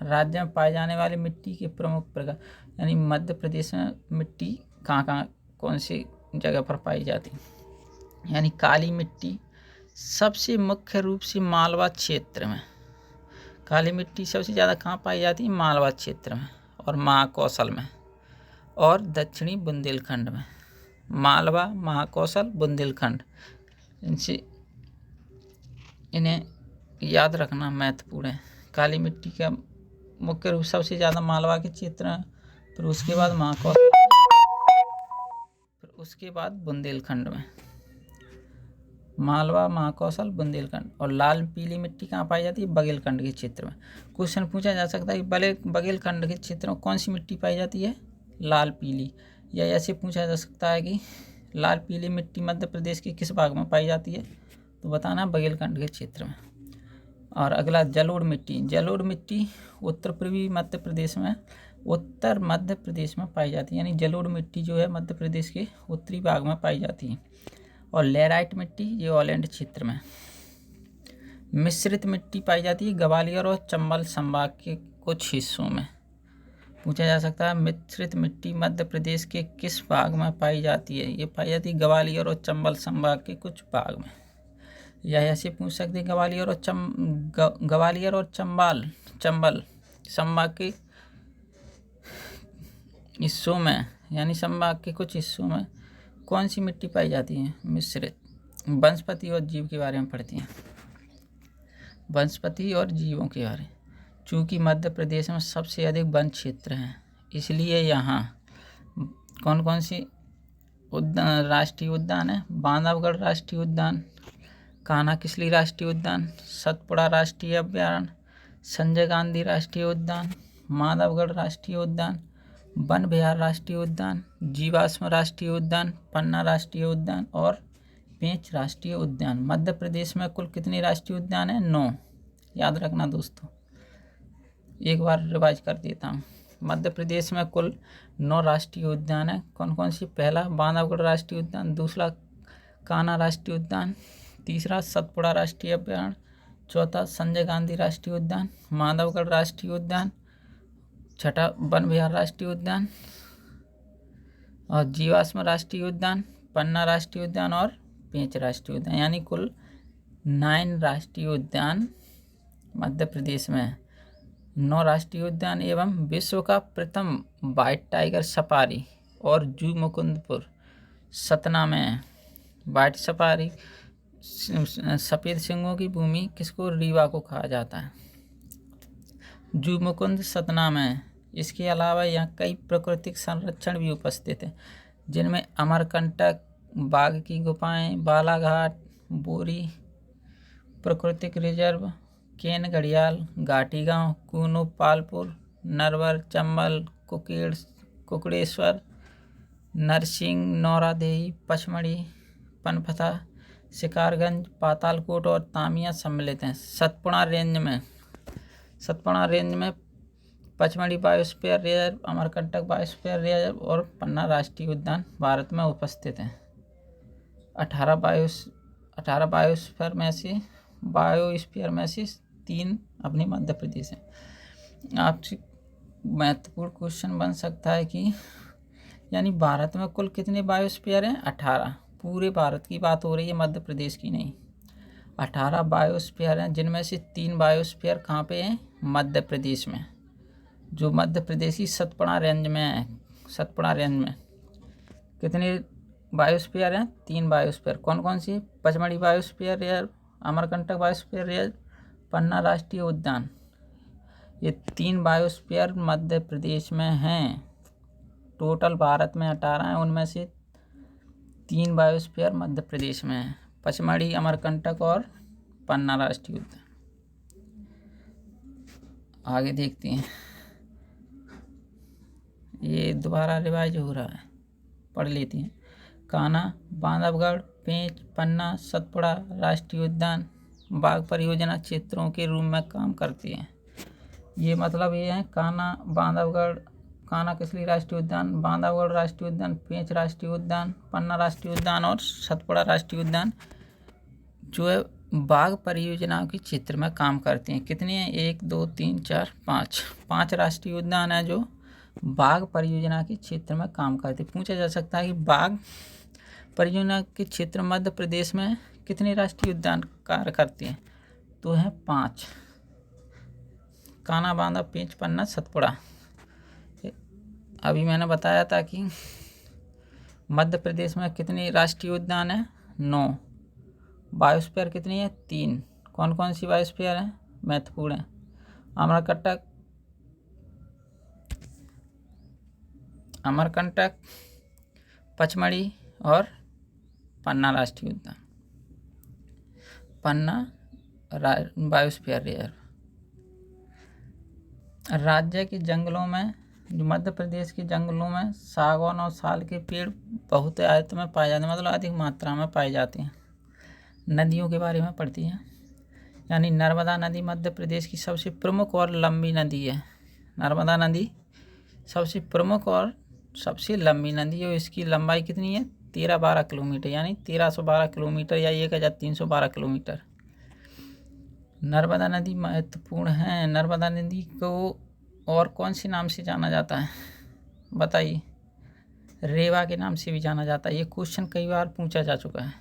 राज्य में पाए जाने वाले मिट्टी के प्रमुख प्रकार, यानी मध्य प्रदेश में मिट्टी कहाँ कौन सी जगह पर पाई जाती है? यानी काली मिट्टी सबसे मुख्य रूप से मालवा क्षेत्र में। काली मिट्टी सबसे ज़्यादा कहाँ पाई जाती है? मालवा क्षेत्र में और महाकौशल में और दक्षिणी बुंदेलखंड में। मालवा, महाकौशल, बुंदेलखंड, इन्हें याद रखना महत्वपूर्ण है। काली मिट्टी का मुख्य रूप सबसे ज़्यादा मालवा के क्षेत्र में, फिर उसके बाद महाकौशल, फिर उसके बाद बुंदेलखंड में। मालवा, महाकौशल, बुंदेलखंड। और लाल पीली मिट्टी कहाँ पाई जाती है? बघेलखंड के क्षेत्र में। क्वेश्चन पूछा जा सकता है कि बघेलखंड के क्षेत्र में कौन सी मिट्टी पाई जाती है? लाल पीली। या ऐसे पूछा जा सकता है कि लाल पीली मिट्टी मध्य प्रदेश के किस भाग में पाई जाती है? तो बताना बघेलखंड के क्षेत्र में। और अगला जलोढ़ मिट्टी। जलोढ़ मिट्टी उत्तर पूर्वी मध्य प्रदेश में, उत्तर मध्य प्रदेश में पाई जाती है। यानी जलोढ़ मिट्टी जो है मध्य प्रदेश के उत्तरी भाग में पाई जाती है। और लैराइट मिट्टी ये ऑलैंड क्षेत्र में। मिश्रित मिट्टी पाई जाती है ग्वालियर और चंबल संभाग के कुछ हिस्सों में। पूछा जा सकता है मिश्रित मिट्टी मध्य प्रदेश के किस भाग में पाई जाती है? ये पाई जाती है ग्वालियर और चंबल संभाग के कुछ भाग में। या ऐसे पूछ सकते हैं ग्वालियर और चंबल संभाग के हिस्सों में यानी संभाग के कुछ हिस्सों में कौन सी मिट्टी पाई जाती है? मिश्रित। वनस्पति और जीव के बारे में पढ़ती हैं। वनस्पति और जीवों के बारे। चूँकि मध्य प्रदेश में सबसे अधिक वन क्षेत्र हैं, इसलिए यहाँ कौन कौन सी उद्यान राष्ट्रीय उद्यान है? बांधवगढ़ राष्ट्रीय उद्यान, कान्हा किसली राष्ट्रीय उद्यान, सतपुड़ा राष्ट्रीय अभयारण्य, संजय गांधी राष्ट्रीय उद्यान, माधवगढ़ राष्ट्रीय उद्यान, वन विहार राष्ट्रीय उद्यान, जीवाश्म राष्ट्रीय उद्यान, पन्ना राष्ट्रीय उद्यान और पेंच राष्ट्रीय उद्यान। मध्य प्रदेश में कुल कितने राष्ट्रीय उद्यान हैं? 9। याद रखना दोस्तों, एक बार रिवाइज कर देता हूँ। मध्य प्रदेश में कुल 9 राष्ट्रीय उद्यान हैं। कौन कौन सी? पहला बांधवगढ़ राष्ट्रीय उद्यान, दूसरा कान्हा राष्ट्रीय उद्यान, तीसरा सतपुड़ा राष्ट्रीय अभयारण्य, चौथा संजय गांधी राष्ट्रीय उद्यान, माधवगढ़ राष्ट्रीय उद्यान, छठा वन विहार राष्ट्रीय उद्यान और जीवाश्म राष्ट्रीय उद्यान, पन्ना राष्ट्रीय उद्यान और पेंच राष्ट्रीय उद्यान। यानी कुल 9 राष्ट्रीय उद्यान मध्य प्रदेश में है। 9 राष्ट्रीय उद्यान एवं विश्व का प्रथम व्हाइट टाइगर सफारी और जू मुकुंदपुर सतना में है। व्हाइट सफारी सफ़ेद सिंगों की भूमि किसको? रीवा को कहा जाता है। जू मुकुंद सतना में है। इसके अलावा यहाँ कई प्राकृतिक संरक्षण भी उपस्थित हैं, जिनमें अमरकंटक, बाघ की गुफाएं, बालाघाट, बोरी प्राकृतिक रिजर्व, केन घड़ियाल, घाटी गांव, कूनो, पालपुर, नरवर, चंबल, कुकड़ेश्वर, नरसिंह, नौरादेही, पचमढ़ी, पनपथा, शिकारगंज, पातालकोट और तामिया सम्मिलित हैं। सतपुड़ा रेंज में Pachmarhi biosphere reserve, Amarkantak biosphere reserve और पन्ना राष्ट्रीय उद्यान भारत में उपस्थित हैं। 18 बायोस्फीयर में से 3 अपने मध्य प्रदेश हैं। आपसे महत्वपूर्ण क्वेश्चन बन सकता है कि यानी भारत में कुल कितने बायोस्फीयर हैं? 18। पूरे भारत की बात हो रही है, मध्य प्रदेश की नहीं। 18 बायोस्फीयर हैं, जिनमें से 3 बायोस्फीयर कहाँ पे हैं? मध्य प्रदेश में, जो मध्य प्रदेश की सतपुड़ा रेंज में है। सतपुड़ा रेंज में कितने बायोस्फीयर हैं? 3 बायोस्फीयर। कौन कौन सी? Pachmarhi biosphere reserve, Amarkantak biosphere reserve, Panna राष्ट्रीय उद्यान। ये 3 बायोस्फीयर मध्य प्रदेश में हैं। टोटल भारत में 18 हैं, उनमें से 3 बायोस्फीयर मध्य प्रदेश में हैं। पचमढ़ी, अमरकंटक और पन्ना राष्ट्रीय उद्यान। आगे देखते हैं, ये दोबारा रिवाइज हो रहा है, पढ़ लेते हैं। कान्हा, बांधवगढ़, पेंच, पन्ना, सतपुड़ा राष्ट्रीय उद्यान बाघ परियोजना क्षेत्रों के रूप में काम करती हैं। ये मतलब ये है कान्हा, बांधवगढ़, कान्हा किसली राष्ट्रीय उद्यान, बांधवगढ़ राष्ट्रीय उद्यान, पेंच राष्ट्रीय उद्यान, पन्ना राष्ट्रीय उद्यान और सतपुड़ा राष्ट्रीय उद्यान जो है बाघ परियोजनाओं के क्षेत्र में काम करते हैं। कितने हैं? 1 2 3 4 5 राष्ट्रीय उद्यान है जो बाघ परियोजना के क्षेत्र में काम करते हैं। पूछा जा सकता है कि बाघ परियोजना के क्षेत्र मध्य प्रदेश में कितने राष्ट्रीय उद्यान कार्य करते हैं? तो है 5। कान्हा, बांधव, पेंच, पन्ना, सतपुड़ा। अभी मैंने बताया था कि मध्य प्रदेश में कितने राष्ट्रीय उद्यान हैं? 9। बायोस्फीयर कितनी है? 3। कौन कौन सी बायोस्फीयर हैं? महत्वपूर्ण है। अमरकंटक, पचमढ़ी और पन्ना राष्ट्रीय उद्यान। पन्ना बायोस्फीयर रिजर्व। राज्य के जंगलों में, जो मध्य प्रदेश के जंगलों में सागौन और साल के पेड़ बहुत आयत में पाए जाते हैं, मतलब अधिक मात्रा में पाए जाते हैं। नदियों के बारे में पढ़ती हैं, यानी नर्मदा नदी मध्य प्रदेश की सबसे प्रमुख और लंबी नदी है। नर्मदा नदी सबसे प्रमुख और सबसे लंबी नदी है और इसकी लंबाई कितनी है? 13-12 किलोमीटर, यानी 1312 किलोमीटर या 1312 किलोमीटर। नर्मदा नदी महत्वपूर्ण है। नर्मदा नदी को और कौन से नाम से जाना जाता है? बताइए। रेवा के नाम से भी जाना जाता है। ये क्वेश्चन कई बार पूछा जा चुका है।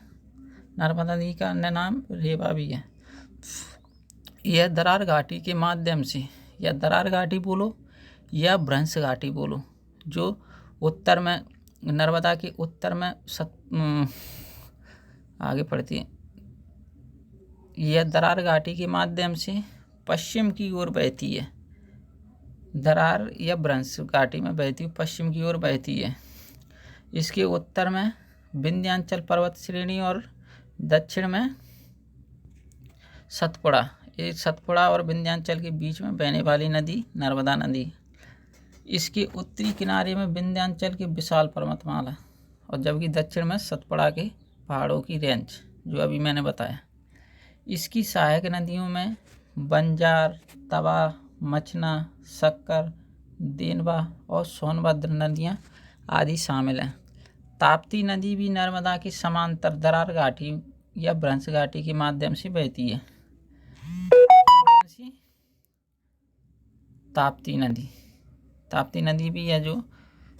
नर्मदा नदी का अन्य नाम रेवा भी है। यह दरार घाटी के माध्यम से, या दरार घाटी बोलो या भ्रंश घाटी बोलो, जो उत्तर में नर्मदा के उत्तर में आगे पड़ती है। यह दरार घाटी के माध्यम से पश्चिम की ओर बहती है। दरार या भ्रंश घाटी में बहती हुई पश्चिम की ओर बहती है। इसके उत्तर में विंध्याचल पर्वत श्रेणी और दक्षिण में सतपुड़ा। ये सतपुड़ा और विंध्याचल के बीच में बहने वाली नदी नर्मदा नदी। इसके उत्तरी किनारे में विंध्याचल की विशाल पर्वतमाला और जबकि दक्षिण में सतपुड़ा के पहाड़ों की रेंज, जो अभी मैंने बताया। इसकी सहायक नदियों में बंजार, तवा, मछना, शक्कर, देनवा और सोनभद्र नदियाँ आदि शामिल हैं। ताप्ती नदी भी नर्मदा के समांतर दरार घाटी या भ्रंश घाटी के माध्यम से बहती है। ताप्ती नदी भी है जो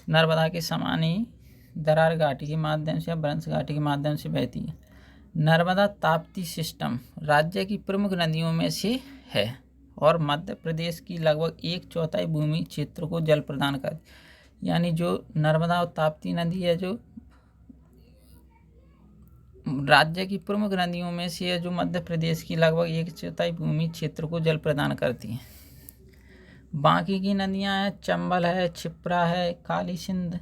नर्मदा के समान ही दरार घाटी के माध्यम से या भ्रंश घाटी के माध्यम से बहती है। नर्मदा ताप्ती सिस्टम राज्य की प्रमुख नदियों में से है और मध्य प्रदेश की लगभग 1/4 भूमि क्षेत्र को जल प्रदान करती। यानी जो नर्मदा और ताप्ती नदी है जो राज्य की प्रमुख नदियों में से है, जो मध्य प्रदेश की लगभग 1/4 भूमि क्षेत्र को जल प्रदान करती हैं। बाकी की नदियां हैं चंबल है, क्षिप्रा है, काली सिंध,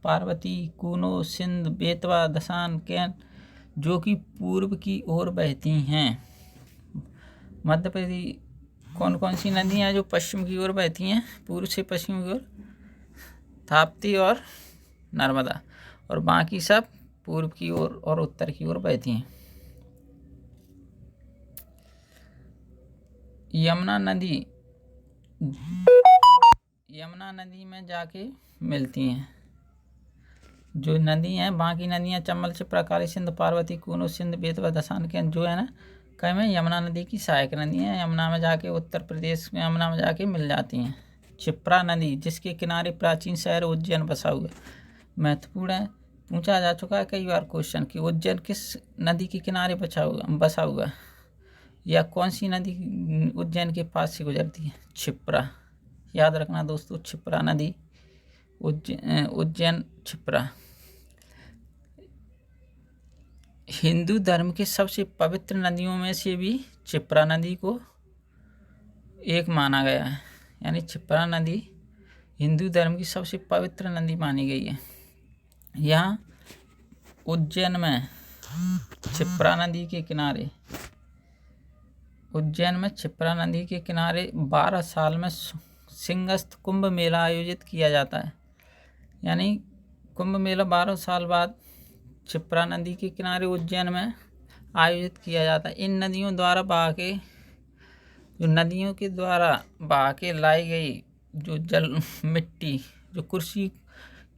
पार्वती, कूनो, सिंध, बेतवा, दसान, कैन, जो कि पूर्व की ओर बहती हैं। मध्य प्रदेश कौन कौन सी नदियां हैं जो पश्चिम की ओर बहती हैं, पूर्व से पश्चिम की ओर? ताप्ती और नर्मदा, और बाकी सब पूर्व की ओर और उत्तर की ओर बहती हैं। यमुना नदी में जाके मिलती हैं। जो नदी हैं बाकी नदियां चंबल, क्षिप्रा, काली सिंध, पार्वती, कूनो, सिंध, बेतवा, दसान, कैन, जो है ना कई में यमुना नदी की सहायक नदी हैं। यमुना में जाके उत्तर प्रदेश में यमुना में जाके मिल जाती हैं। क्षिप्रा नदी जिसके किनारे प्राचीन शहर उज्जैन बसा हुआ है, महत्वपूर्ण है। पूछा जा चुका है कई बार क्वेश्चन कि उज्जैन किस नदी के किनारे बसा हुआ है, या कौन सी नदी उज्जैन के पास से गुजरती है? क्षिप्रा। याद रखना दोस्तों, क्षिप्रा नदी, उज्जैन क्षिप्रा। हिंदू धर्म के सबसे पवित्र नदियों में से भी क्षिप्रा नदी को एक माना गया है। यानी क्षिप्रा नदी हिंदू धर्म की सबसे पवित्र नदी मानी गई है। यहाँ उज्जैन में क्षिप्रा नदी के किनारे 12 साल में सिंहस्थ कुंभ मेला आयोजित किया जाता है। यानी कुंभ मेला 12 साल बाद क्षिप्रा नदी के किनारे उज्जैन में आयोजित किया जाता है। इन नदियों द्वारा बहा के लाई गई जो जल मिट्टी जो कृषि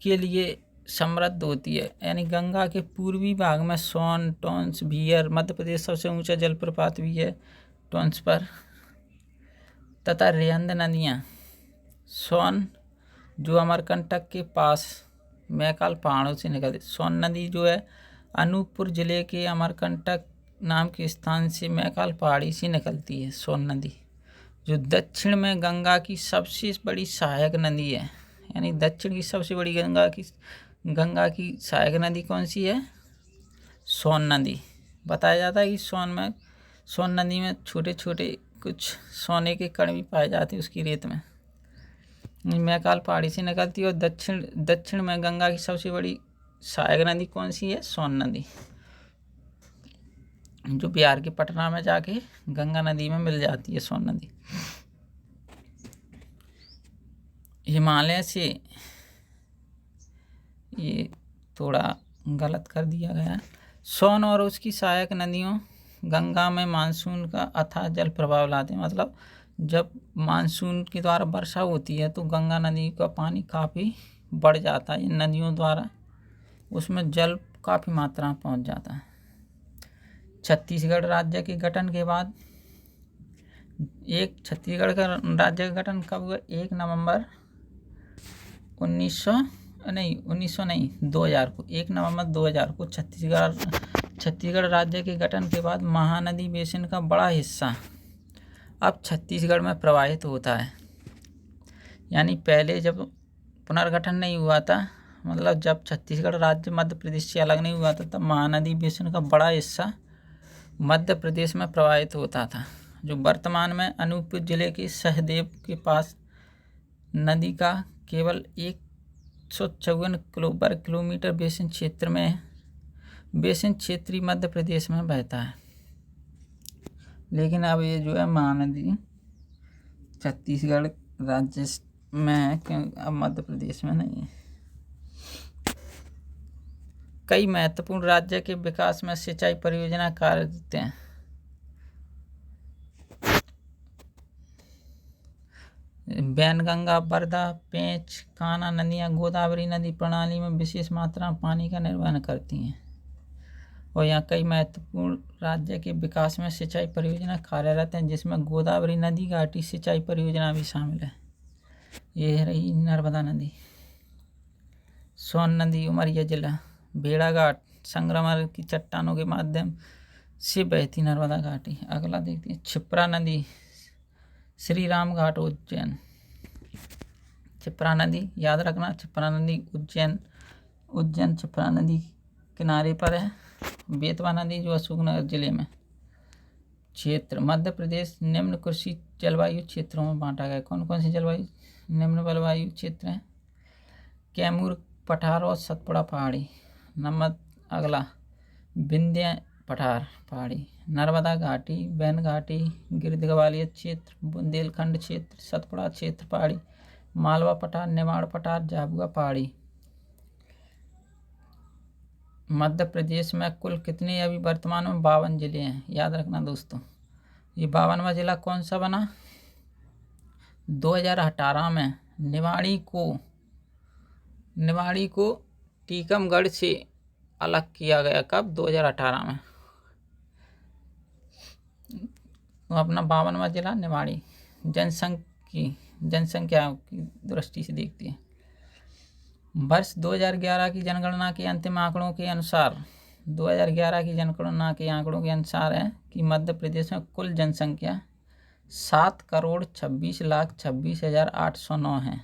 के लिए समृद्ध होती है। यानी गंगा के पूर्वी भाग में सोन, टोंस, भियर, मध्य प्रदेश सबसे ऊंचा जलप्रपात भी है टोंस पर, तथा रेहंद नदियाँ सोन जो अमरकंटक के पास मैकाल पहाड़ों से निकलती। सोन नदी जो है अनूपपुर जिले के अमरकंटक नाम के स्थान से मैकाल पहाड़ी से निकलती है। सोन नदी जो दक्षिण में गंगा की सबसे बड़ी सहायक नदी है। यानी दक्षिण की सबसे बड़ी गंगा की सहायक नदी कौन सी है? सोन नदी। बताया जाता है कि सोन नदी में छोटे छोटे कुछ सोने के कण भी पाए जाते हैं उसकी रेत में। मैकाल पहाड़ी से निकलती है और दक्षिण में गंगा की सबसे बड़ी सहायक नदी कौन सी है? सोन नदी, जो बिहार के पटना में जाके गंगा नदी में मिल जाती है सोन नदी। हिमालय से ये थोड़ा गलत कर दिया गया है। सोन और उसकी सहायक नदियों गंगा में मानसून का अथाह जल प्रभाव लाते हैं। मतलब जब मानसून के द्वारा वर्षा होती है तो गंगा नदी का पानी काफ़ी बढ़ जाता है। इन नदियों द्वारा उसमें जल काफ़ी मात्रा में पहुंच जाता है। छत्तीसगढ़ राज्य के गठन के बाद छत्तीसगढ़ का राज्य का गठन कब हुआ? 1 नवंबर 2000 को 1 नवंबर 2000 को छत्तीसगढ़ राज्य के गठन के बाद महानदी बेसिन का बड़ा हिस्सा अब छत्तीसगढ़ में प्रवाहित होता है। यानी पहले जब पुनर्गठन नहीं हुआ था, मतलब जब छत्तीसगढ़ राज्य मध्य प्रदेश से अलग नहीं हुआ था तब महानदी बेसिन का बड़ा हिस्सा मध्य प्रदेश में प्रवाहित होता था, जो वर्तमान में अनूपपुर जिले के सहदेव के पास नदी का केवल 154 वर्ग किलोमीटर बेसिन क्षेत्र में है। बेसिन क्षेत्रीय मध्य प्रदेश में बहता है, लेकिन अब ये जो है महानदी छत्तीसगढ़ राज्य में है, क्योंकि अब मध्य प्रदेश में नहीं है। कई महत्वपूर्ण राज्य के विकास में सिंचाई परियोजना कार्य देते हैं। वैनगंगा, बरदा, पेंच, कान्हा नदियाँ गोदावरी नदी प्रणाली में विशेष मात्रा में पानी का निर्वहन करती हैं, और यहाँ कई महत्वपूर्ण राज्य के विकास में सिंचाई परियोजना कार्यरत हैं, जिसमें गोदावरी नदी घाटी सिंचाई परियोजना भी शामिल है। ये रही नर्मदा नदी, सोन नदी उमरिया जिला, भेड़ाघाट संगमरमर की चट्टानों के माध्यम से बहती नर्मदा घाटी। अगला देखते हैं क्षिप्रा नदी, श्री राम घाट उज्जैन। क्षिप्रा नदी याद रखना, क्षिप्रा नदी उज्जैन क्षिप्रा नदी किनारे पर है। बेतवा नदी जो अशोकनगर जिले में। क्षेत्र मध्य प्रदेश निम्न कृषि जलवायु क्षेत्रों में बांटा गया। कौन कौन सी जलवायु निम्न जलवायु क्षेत्र हैं? कैमूर पठार और सतपुड़ा पहाड़ी। नंबर अगला विंध्य पठार पहाड़ी, नर्मदा घाटी, बैन घाटी, गिरिध ग्वालियर क्षेत्र, बुंदेलखंड क्षेत्र, सतपुड़ा क्षेत्र पहाड़ी, मालवा पठार, निमाड़ पठार, झाबुआ पहाड़ी। मध्य प्रदेश में कुल कितने अभी वर्तमान में 52 जिले हैं, याद रखना दोस्तों। ये 52वां जिला कौन सा बना? 2018 में निवाड़ी को टीकमगढ़ से अलग किया गया। कब? 2018 में। तो अपना 52वां जिला निवाड़ी। जनसंख्या की दृष्टि से देखते हैं। वर्ष 2011 की जनगणना के अंतिम आंकड़ों के अनुसार 2011 की जनगणना के आंकड़ों के अनुसार है कि मध्य प्रदेश में कुल जनसंख्या 7,26,26,809 है।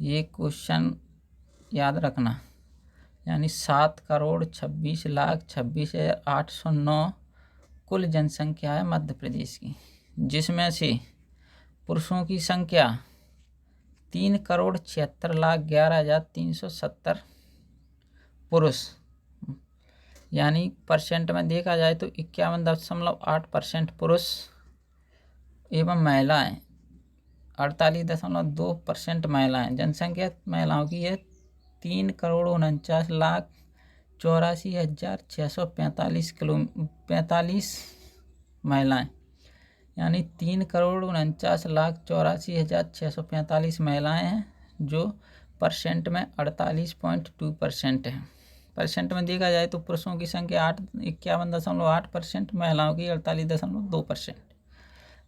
ये क्वेश्चन याद रखना, यानी 7,26,26,809 कुल जनसंख्या है मध्य प्रदेश की, जिसमें से पुरुषों की संख्या 3,76,11,370 पुरुष, यानी परसेंट में देखा जाए तो 51.8% पुरुष एवं महिलाएं 48.2% महिलाएं। जनसंख्या महिलाओं की है 3,49,84,645 महिलाएं, यानी 3,49,84,645 महिलाएं हैं, जो परसेंट में 48.2% है। परसेंट में देखा जाए तो पुरुषों की संख्या 51.8%, महिलाओं की 48.2%।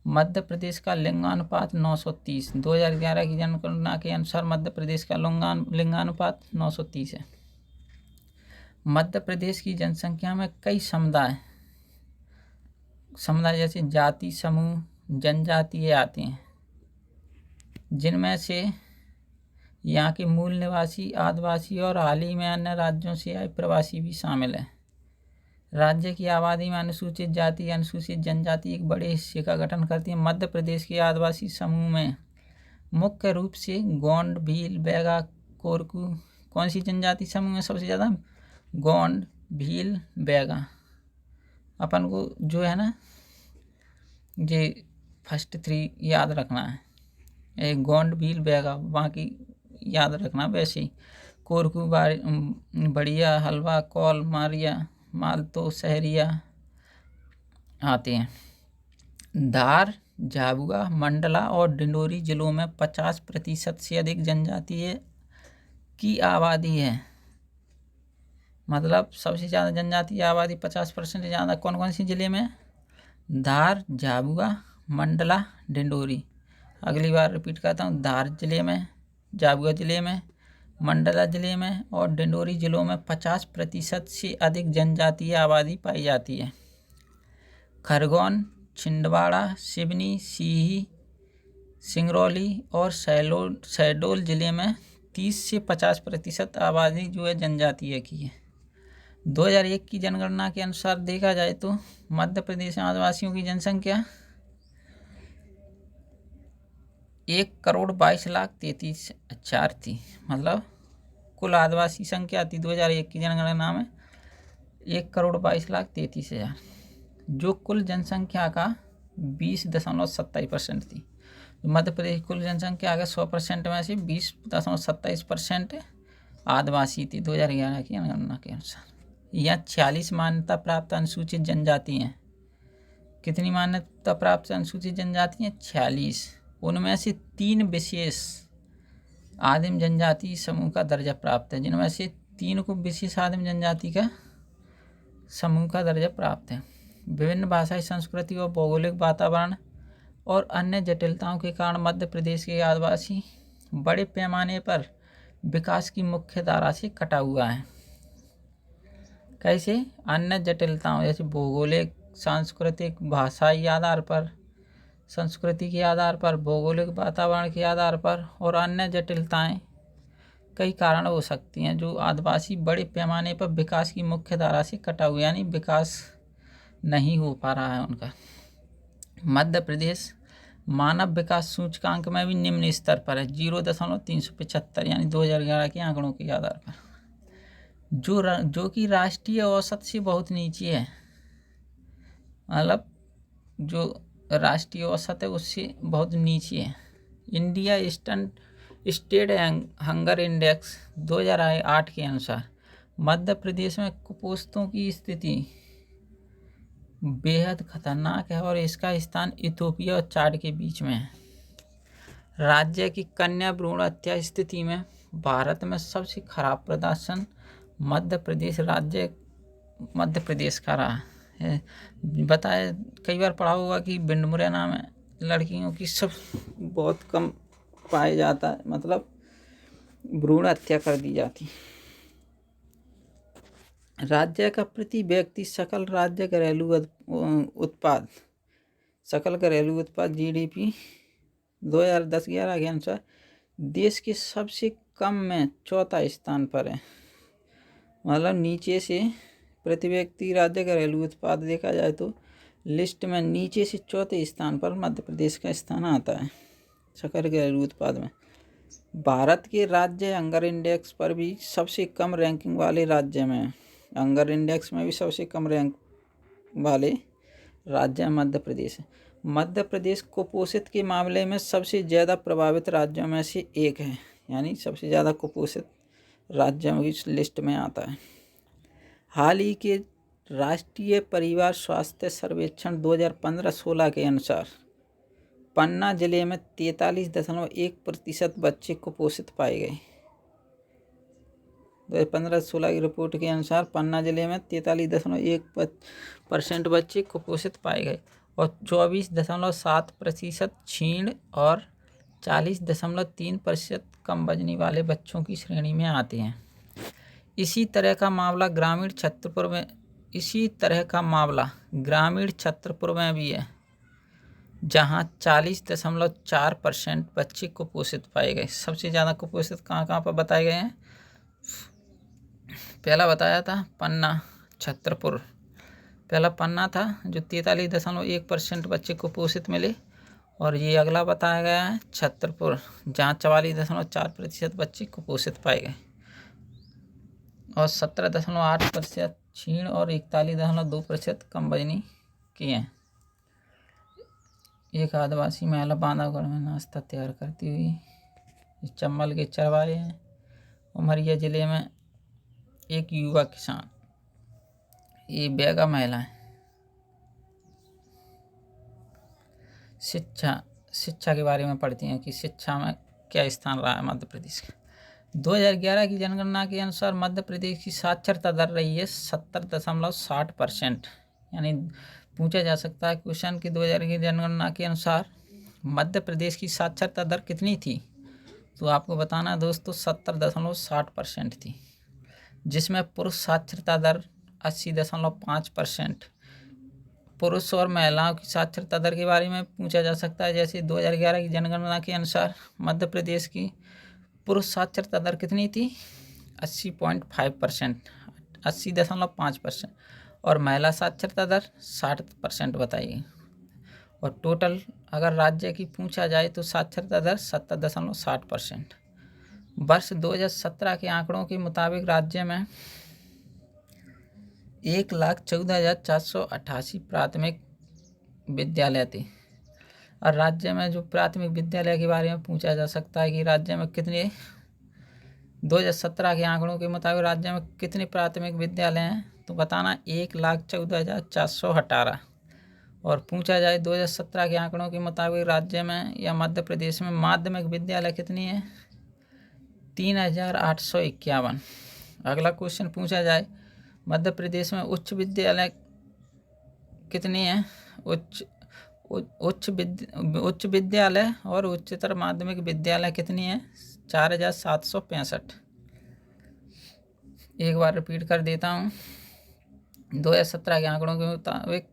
मध्य प्रदेश का लिंगानुपात 930। 2011 की जनगणना के अनुसार मध्य प्रदेश का लिंगानुपात 930 है। मध्य प्रदेश की जनसंख्या में कई समुदाय जैसे जाति समूह जनजातीय आते हैं, जिनमें से यहाँ के मूल निवासी आदिवासी और हाल ही में अन्य राज्यों से आए प्रवासी भी शामिल हैं। राज्य की आबादी में अनुसूचित जाति अनुसूचित जनजाति एक बड़े हिस्से का गठन करती है। मध्य प्रदेश के आदिवासी समूह में मुख्य रूप से गोंड, भील, बैगा, कोरकू। कौन सी जनजाति समूह में सबसे ज़्यादा? गोंड, भील, बैगा। अपन को जो है ना ये फर्स्ट 3 याद रखना है, एक गोंड, भील, बैगा, बाकी याद रखना। वैसे ही कोरकू, बढ़िया, हलवा, कौल, मारिया, मालतो, सहरिया आते हैं। धार, झाबुआ, मंडला और डिंडोरी जिलों में 50% से अधिक जनजातीय की आबादी है। मतलब सबसे ज़्यादा जनजातीय आबादी 50% से ज़्यादा कौन कौन सी जिले में? धार, झाबुआ, मंडला, डिंडोरी। अगली बार रिपीट करता हूँ। धार जिले में, झाबुआ जिले में, मंडला जिले में और डिंडोरी जिलों में 50% से अधिक जनजातीय आबादी पाई जाती है। खरगोन, छिंदवाड़ा, सिवनी, सीही, सिंगरौली और शहडोल जिले में 30 से 50% आबादी जो है जनजातीय की है। 2001 की जनगणना के अनुसार देखा जाए तो मध्य प्रदेश में आदिवासियों की जनसंख्या 1,22,33,000 थी। मतलब कुल आदिवासी संख्या थी 2001 की जनगणना में 1,22,33,000, जो कुल जनसंख्या का 20.27% थी। मध्य प्रदेश की कुल जनसंख्या का 100% में से 20.27% आदिवासी थी 2011 की जनगणना के अनुसार। यह 46 मान्यता प्राप्त अनुसूचित जनजाति हैं। कितनी मान्यता प्राप्त अनुसूचित जनजाति हैं? 46। उनमें से 3 विशेष आदिम जनजाति समूह का दर्जा प्राप्त है, जिनमें से 3 को विशेष आदिम जनजाति का समूह का दर्जा प्राप्त है। विभिन्न भाषाई संस्कृति और भौगोलिक वातावरण और अन्य जटिलताओं के कारण मध्य प्रदेश के आदिवासी बड़े पैमाने पर विकास की मुख्य धारा से कटा हुआ है। कैसे? अन्य जटिलताओं जैसे भौगोलिक, सांस्कृतिक, भाषाई आधार पर, संस्कृति के आधार पर, भौगोलिक वातावरण के आधार पर और अन्य जटिलताएं कई कारण हो सकती हैं, जो आदिवासी बड़े पैमाने पर विकास की मुख्य धारा से कटा हुआ, यानी विकास नहीं हो पा रहा है उनका। मध्य प्रदेश मानव विकास सूचकांक में भी निम्न स्तर पर है, 0.375, यानी 2011 के आंकड़ों के आधार पर, जो कि राष्ट्रीय औसत से बहुत नीचे है। मतलब जो राष्ट्रीय औसत है उससे बहुत नीचे है। इंडिया स्टेट हंगर इंडेक्स 2008 के अनुसार मध्य प्रदेश में कुपोषितों की स्थिति बेहद खतरनाक है और इसका स्थान इथोपिया और चाड के बीच में है। राज्य की कन्या भ्रूण हत्या स्थिति में भारत में सबसे खराब प्रदर्शन मध्य प्रदेश का रहा है। बताया, कई बार पढ़ा होगा कि भिंड मुरैना में लड़कियों की सब बहुत कम पाया जाता है, मतलब भ्रूण हत्या कर दी जाती। राज्य का प्रति व्यक्ति सकल घरेलू उत्पाद GDP 2010-11 के अनुसार देश के सबसे कम में चौथा स्थान पर है। मतलब नीचे से प्रति व्यक्ति राज्य घरेलू उत्पाद देखा जाए तो लिस्ट में नीचे से चौथे स्थान पर मध्य प्रदेश का स्थान आता है सकल घरेलू उत्पाद में। भारत के राज्य हंगर इंडेक्स पर भी सबसे कम रैंकिंग वाले राज्य में, हंगर इंडेक्स में भी सबसे कम रैंक वाले राज्य मध्य प्रदेश है। मध्य प्रदेश कुपोषित के मामले में सबसे ज़्यादा प्रभावित राज्यों में से एक है, यानी सबसे ज़्यादा कुपोषित राज्यों की लिस्ट में आता है। हाल ही के राष्ट्रीय परिवार स्वास्थ्य सर्वेक्षण 2015-16 के अनुसार पन्ना जिले में 43.1% बच्चे कुपोषित पाए गए। 2015-16 की रिपोर्ट के अनुसार पन्ना जिले में 43.1% बच्चे कुपोषित पाए गए और 24.7% क्षीण और 40.3% कम वजनी वाले बच्चों की श्रेणी में आते हैं। इसी तरह का मामला ग्रामीण छतरपुर में भी है, जहां 40.4% बच्चे कुपोषित पाए गए। सबसे ज़्यादा कुपोषित कहाँ पर बताए गए हैं? पहला बताया था पन्ना, छतरपुर। पहला पन्ना था जो 43.1% बच्चे कुपोषित मिले, और ये अगला बताया गया है छतरपुर, जहाँ 44.4% बच्चे कुपोषित पाए गए और 17.8% क्षीण और 41.2% कम वजनी के हैं। एक आदिवासी महिला बांधवगढ़ में नाश्ता तैयार करती हुई चंबल के चरवाहे हैं। उमरिया जिले में एक युवा किसान, ये बेगा महिला है। शिक्षा के बारे में पढ़ती हैं कि शिक्षा में क्या स्थान रहा है मध्य प्रदेश का। 2011 की जनगणना के अनुसार मध्य प्रदेश की साक्षरता दर रही है 70.60%। यानी पूछा जा सकता है क्वेश्चन कि 2000 की जनगणना के अनुसार मध्य प्रदेश की साक्षरता दर कितनी थी, तो आपको बताना है दोस्तों 70.60% थी, जिसमें पुरुष साक्षरता दर 80.5%, पुरुष और महिलाओं की साक्षरता दर के बारे में पूछा जा सकता है। जैसे 2011 की जनगणना के अनुसार मध्य प्रदेश की पुरुष साक्षरता दर कितनी थी? 80.5%, 80.5%, और महिला साक्षरता दर 60% बताइए। और टोटल अगर राज्य की पूछा जाए तो साक्षरता दर 70.60%। वर्ष 2017 के आंकड़ों के मुताबिक राज्य में 1,14,488 प्राथमिक विद्यालय थे। और राज्य में जो प्राथमिक विद्यालय के बारे में पूछा जा सकता है कि राज्य में कितने, 2017 के आंकड़ों के मुताबिक राज्य में कितने प्राथमिक विद्यालय हैं, तो बताना 1,14,418। और पूछा जाए 2017 के आंकड़ों के मुताबिक राज्य में या मध्य प्रदेश में माध्यमिक विद्यालय कितनी है? 3,851। अगला क्वेश्चन पूछा जाए मध्य प्रदेश में उच्च विद्यालय कितनी है? उच्च विद्यालय और उच्चतर माध्यमिक विद्यालय कितनी है? 4,765। एक बार रिपीट कर देता हूँ। 2017 के आंकड़ों के मुताबिक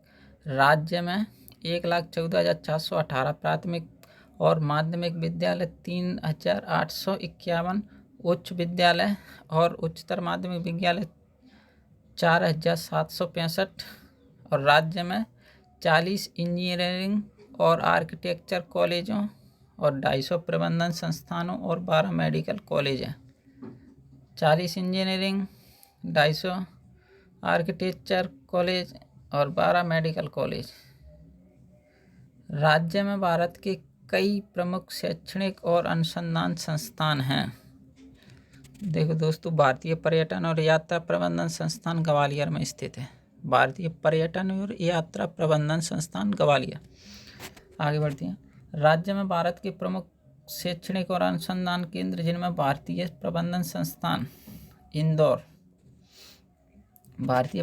राज्य में 1,14,418 प्राथमिक और माध्यमिक विद्यालय, 3,851 उच्च विद्यालय और उच्चतर माध्यमिक विद्यालय 4,765, और राज्य में 40 इंजीनियरिंग और आर्किटेक्चर कॉलेजों और 250 प्रबंधन संस्थानों और 12 मेडिकल कॉलेज हैं। 40 इंजीनियरिंग, 250 आर्किटेक्चर कॉलेज और 12 मेडिकल कॉलेज। राज्य में भारत के कई प्रमुख शैक्षणिक और अनुसंधान संस्थान हैं। देखो दोस्तों, भारतीय पर्यटन और यात्रा प्रबंधन संस्थान ग्वालियर में स्थित है। भारतीय पर्यटन और यात्रा प्रबंधन संस्थान ग्वालियर। आगे बढ़ते हैं। राज्य में भारत के प्रमुख शैक्षणिक और अनुसंधान केंद्र, जिनमें भारतीय प्रबंधन संस्थान इंदौर, भारतीय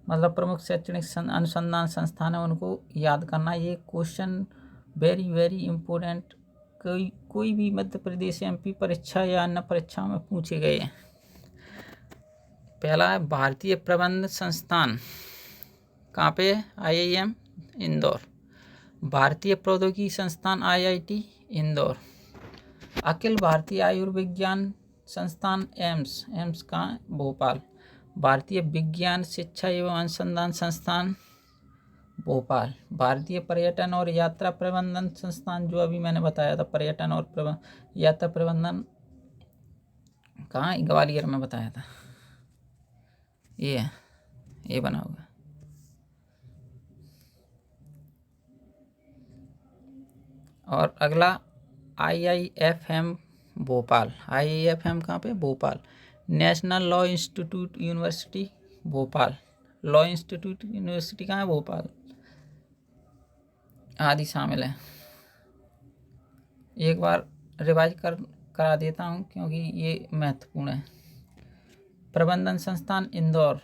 मतलब प्रमुख शैक्षणिक अनुसंधान संस्थान है, उनको याद करना। ये क्वेश्चन वेरी इम्पोर्टेंट कोई भी मध्य प्रदेश एमपी परीक्षा या अन्य परीक्षा में पूछे गए हैं। पहला है भारतीय प्रबंध संस्थान, कहाँ पे? IIM इंदौर। भारतीय प्रौद्योगिकी संस्थान IIT इंदौर। अखिल भारतीय आयुर्विज्ञान संस्थान एम्स कहाँ? भोपाल। भारतीय विज्ञान शिक्षा एवं अनुसंधान संस्थान भोपाल। भारतीय पर्यटन और यात्रा प्रबंधन संस्थान, जो अभी मैंने बताया था, पर्यटन और यात्रा प्रबंधन कहाँ? ग्वालियर में बताया था। ये बना होगा। और अगला IIFM भोपाल। IIFM कहाँ पे? Bhopal. National law institute university Bhopal. Law institute university कहाँ है? भोपाल। आदि शामिल है। एक बार रिवाइज करा देता हूँ क्योंकि ये महत्वपूर्ण है। प्रबंधन संस्थान इंदौर,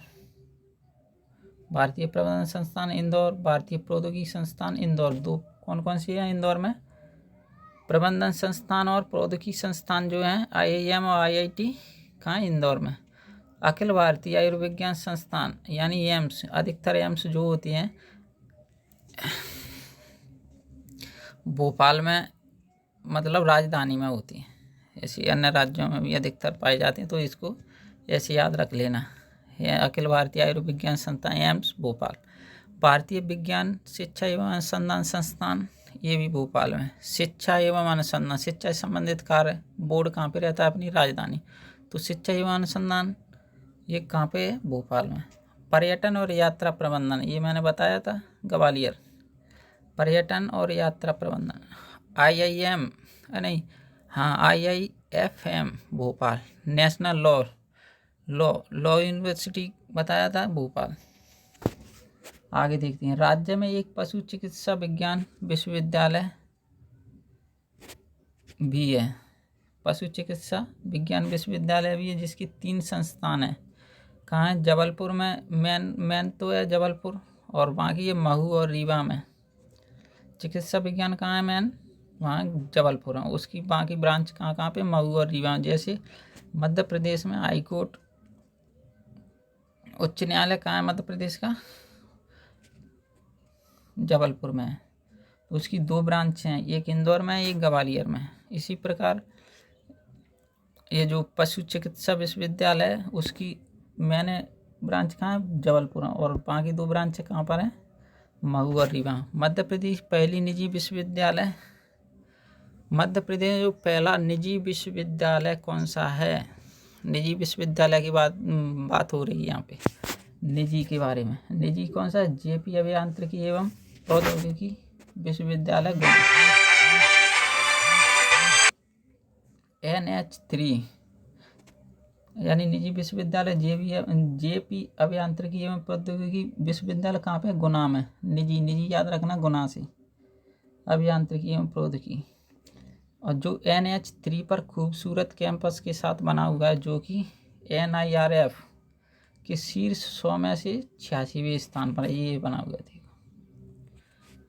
भारतीय प्रबंधन संस्थान इंदौर, भारतीय प्रौद्योगिकी संस्थान इंदौर। दो कौन सी है इंदौर में? प्रबंधन संस्थान और प्रौद्योगिकी संस्थान जो हैं IIM और IIT कहाँ? इंदौर में। अखिल भारतीय आयुर्विज्ञान संस्थान यानी एम्स, अधिकतर एम्स जो होती हैं भोपाल में, मतलब राजधानी में होती हैं। ऐसी अन्य राज्यों में भी अधिकतर पाई जाती हैं, तो इसको ऐसे याद रख लेना। यह अखिल भारतीय आयुर्विज्ञान संस्थान एम्स भोपाल। भारतीय विज्ञान शिक्षा एवं अनुसंधान संस्थान, ये भी भोपाल में। शिक्षा एवं अनुसंधान, शिक्षा से संबंधित कार्य बोर्ड कहाँ पे रहता है? अपनी राजधानी। तो शिक्षा एवं अनुसंधान ये कहाँ पे है? भोपाल में। पर्यटन और यात्रा प्रबंधन, ये मैंने बताया था, ग्वालियर। पर्यटन और यात्रा प्रबंधन IIFM Bhopal. National law university बताया था, भोपाल। आगे देखते हैं। राज्य में एक पशु चिकित्सा विज्ञान विश्वविद्यालय भी है। पशु चिकित्सा विज्ञान विश्वविद्यालय भी है, जिसकी 3 संस्थान है। कहाँ है? जबलपुर में। मेन तो है जबलपुर, और बाकी ये महू और रीवा में। चिकित्सा विज्ञान कहाँ है? मेन वहाँ जबलपुर है। उसकी बाकी ब्रांच कहाँ पे? महू और रीवा। जैसे मध्य प्रदेश में हाईकोर्ट उच्च न्यायालय कहाँ है? मध्य प्रदेश का जबलपुर में है। तो उसकी 2 ब्रांच हैं, एक इंदौर में है, एक ग्वालियर में है। इसी प्रकार ये जो पशु चिकित्सा विश्वविद्यालय है उसकी मैंने ब्रांच कहाँ है, जबलपुर में, और बाकी 2 ब्रांच कहाँ पर हैं, मऊ और रीवा। मध्य प्रदेश पहली निजी विश्वविद्यालय, मध्य प्रदेश में जो पहला निजी विश्वविद्यालय कौन सा है, निजी विश्वविद्यालय की बात हो रही है यहाँ पे, निजी के बारे में। निजी कौन सा है, जेपी अभियांत्रिकी एवं प्रौद्योगिकी विश्वविद्यालय NH3, यानी निजी विश्वविद्यालय जेपी अभियांत्रिकी एवं प्रौद्योगिकी विश्वविद्यालय कहाँ पे, गुना में। निजी याद रखना, गुना से अभियांत्रिकी एवं प्रौद्योगिकी। और जो NH3 पर खूबसूरत कैंपस के साथ बना हुआ है, जो कि NIRF के शीर्ष 100 में से 86वें स्थान पर ये बना हुआ है।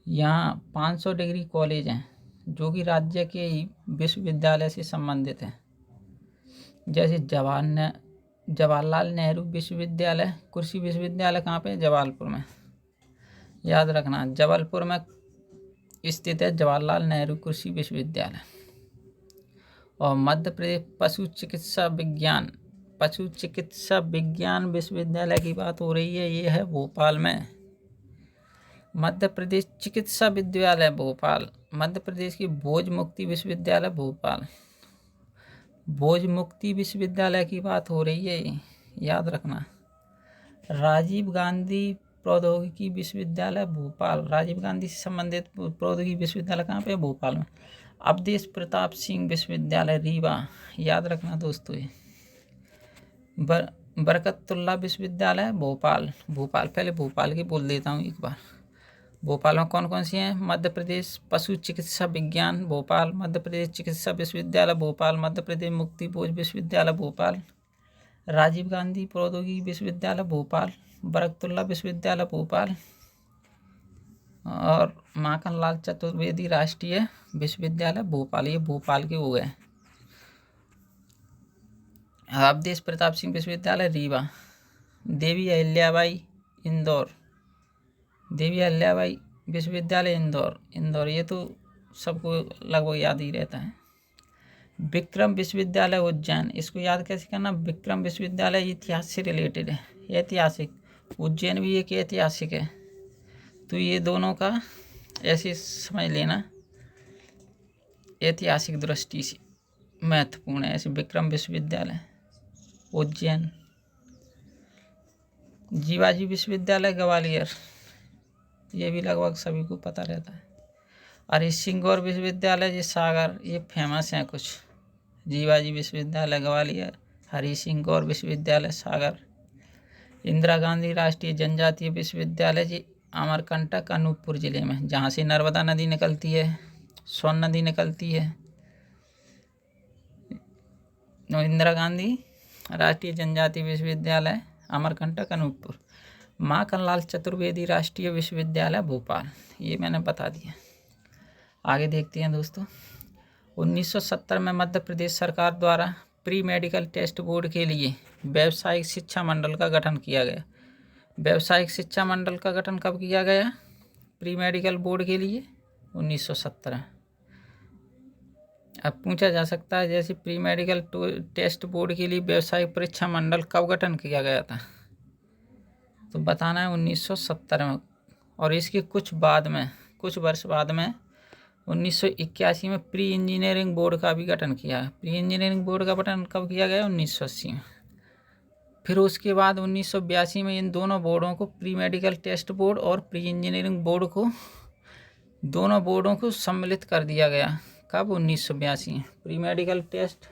यहाँ 500 डिग्री कॉलेज हैं जो कि राज्य के ही विश्वविद्यालय से संबंधित हैं, जैसे जवाहरलाल नेहरू विश्वविद्यालय, कृषि विश्वविद्यालय कहाँ पे, जबलपुर में। याद रखना, जबलपुर में स्थित है जवाहरलाल नेहरू कृषि विश्वविद्यालय। और मध्य प्रदेश पशु चिकित्सा विज्ञान विश्वविद्यालय की बात हो रही है, ये है भोपाल में। मध्य प्रदेश चिकित्सा विश्वविद्यालय भोपाल, मध्य प्रदेश की भोज मुक्ति विश्वविद्यालय भोपाल, भोज मुक्ति विश्वविद्यालय की बात हो रही है, याद रखना। राजीव गांधी प्रौद्योगिकी विश्वविद्यालय भोपाल, राजीव गांधी से संबंधित प्रौद्योगिकी विश्वविद्यालय कहाँ पे, भोपाल में। अवधेश प्रताप सिंह विश्वविद्यालय रीवा, याद रखना दोस्तों। ये बरकतुल्ला विश्वविद्यालय भोपाल, पहले भोपाल की बोल देता हूँ एक बार। भोपाल में कौन कौन सी हैं, मध्य प्रदेश पशु चिकित्सा विज्ञान भोपाल, मध्य प्रदेश चिकित्सा विश्वविद्यालय भोपाल, मध्य प्रदेश मुक्ति भोज विश्वविद्यालय भोपाल, राजीव गांधी प्रौद्योगिकी विश्वविद्यालय भोपाल, बरकतुल्ला विश्वविद्यालय भोपाल, और माखनलाल चतुर्वेदी राष्ट्रीय विश्वविद्यालय भोपाल। ये भोपाल के हो गए। अवधेश प्रताप सिंह विश्वविद्यालय रीवा, देवी अहिल्याबाई इंदौर, देवी अहिल्याबाई विश्वविद्यालय इंदौर, ये तो सबको लगभग याद ही रहता है। विक्रम विश्वविद्यालय उज्जैन, इसको याद कैसे करना, विक्रम विश्वविद्यालय इतिहास से रिलेटेड है, ऐतिहासिक। उज्जैन भी एक ऐतिहासिक है, तो ये दोनों का ऐसे समझ लेना, ऐतिहासिक दृष्टि से महत्वपूर्ण है। ऐसे विक्रम विश्वविद्यालय उज्जैन, जीवाजी विश्वविद्यालय ग्वालियर, ये भी लगभग सभी को पता रहता है। हरीश सिंह गौर विश्वविद्यालय ये सागर, ये फेमस हैं कुछ। जीवाजी विश्वविद्यालय ग्वालियर, हरीश सिंह गौर विश्वविद्यालय सागर। इंदिरा गांधी राष्ट्रीय जनजातीय विश्वविद्यालय जी अमरकंटक अनूपपुर जिले में, जहाँ से नर्मदा नदी निकलती है, सोन नदी निकलती है। इंदिरा गांधी राष्ट्रीय जनजातीय विश्वविद्यालय अमरकंटक अनूपपुर। माखनलाल चतुर्वेदी राष्ट्रीय विश्वविद्यालय भोपाल, ये मैंने बता दिया। आगे देखते हैं दोस्तों। 1970 में मध्य प्रदेश सरकार द्वारा प्री मेडिकल टेस्ट बोर्ड के लिए व्यावसायिक शिक्षा मंडल का गठन किया गया। व्यावसायिक शिक्षा मंडल का गठन कब किया गया, प्री मेडिकल बोर्ड के लिए 1970। अब पूछा जा सकता है जैसे प्री मेडिकल टेस्ट बोर्ड के लिए व्यावसायिक परीक्षा मंडल कब गठन किया गया था, तो बताना है 1970 में। और इसके कुछ वर्ष बाद में 1981 में प्री इंजीनियरिंग बोर्ड का भी गठन किया। प्री इंजीनियरिंग बोर्ड का गठन कब किया गया, 1980 में। फिर उसके बाद 1982 में इन दोनों बोर्डों को, प्री मेडिकल टेस्ट बोर्ड और प्री इंजीनियरिंग बोर्ड को, दोनों बोर्डों को सम्मिलित कर दिया गया। कब, 1982 में। प्री मेडिकल टेस्ट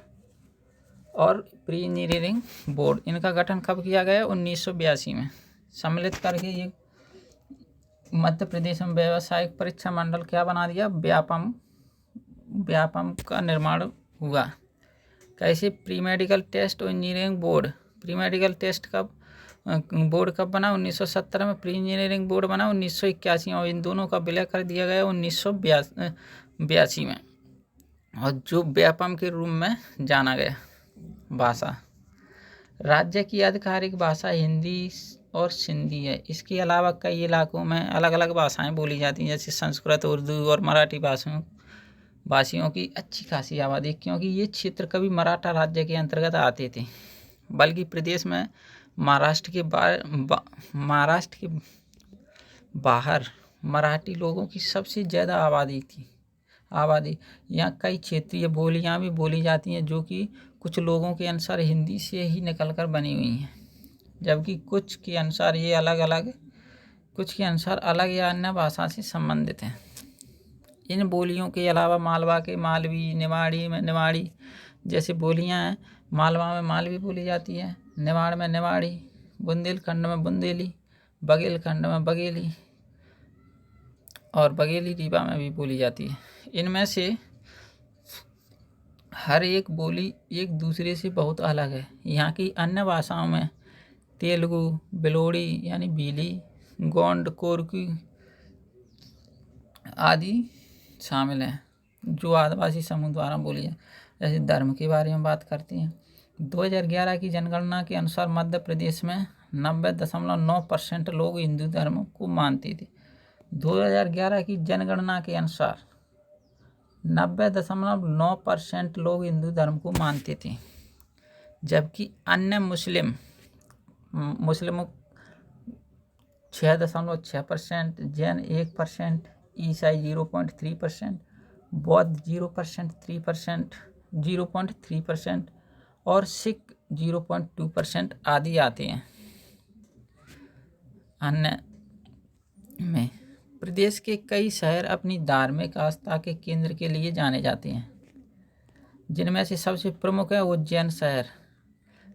और प्री इंजीनियरिंग बोर्ड, इनका गठन कब किया गया, 1982 में। सम्मिलित करके ये मध्य प्रदेश में व्यावसायिक परीक्षा मंडल क्या बना दिया, व्यापम का निर्माण हुआ। कैसे, प्री मेडिकल टेस्ट और engineering board. Pre medical test board कब बना, 1970 में। प्री इंजीनियरिंग बोर्ड बना 1981 में, और इन दोनों का विलय कर दिया गया 1982 में। और जो व्यापम के रूप में जाना गया। भाषा, राज्य की आधिकारिक भाषा हिंदी और सिंधी है। इसके अलावा कई इलाकों में अलग अलग भाषाएं बोली जाती हैं, जैसे संस्कृत, उर्दू और मराठी भाषियों की अच्छी खासी आबादी, क्योंकि ये क्षेत्र कभी मराठा राज्य के अंतर्गत आते थे, बल्कि प्रदेश में महाराष्ट्र के बाहर मराठी लोगों की सबसे ज़्यादा आबादी। यहाँ कई क्षेत्रीय बोलियाँ भी बोली जाती हैं, जो कि कुछ लोगों के अनुसार हिंदी से ही निकलकर बनी हुई हैं, जबकि कुछ के अनुसार अलग या अन्य भाषा से संबंधित हैं। इन बोलियों के अलावा मालवा के मालवी, निमाड़ी जैसी बोलियां हैं। मालवा में मालवी बोली जाती है, निमाड़ में निमाड़ी, बुंदेलखंड में बुंदेली, बघेलखंड में बघेली और बघेली रीवा में भी बोली जाती है। इनमें से हर एक बोली एक दूसरे से बहुत अलग है। यहाँ की अन्य भाषाओं में तेलुगु, बिलोड़ी यानी भीली, गोंड, कोरकी आदि शामिल हैं, जो आदिवासी समूह द्वारा बोली जाए। जैसे धर्म के बारे में बात करते हैं, 2011 की जनगणना के अनुसार मध्य प्रदेश में 90.9% लोग हिंदू धर्म को मानते थे। 2011 की जनगणना के अनुसार 90.9% लोग हिंदू धर्म को मानते थे, जबकि अन्य मुस्लिम 6.6%, जैन 1%, ईसाई 0.3%, बौद्ध 0.3% और सिख 0.2% आदि आते हैं। अन्य में प्रदेश के कई शहर अपनी धार्मिक आस्था के केंद्र के लिए जाने जाते हैं, जिनमें से सबसे प्रमुख है उज्जैन शहर,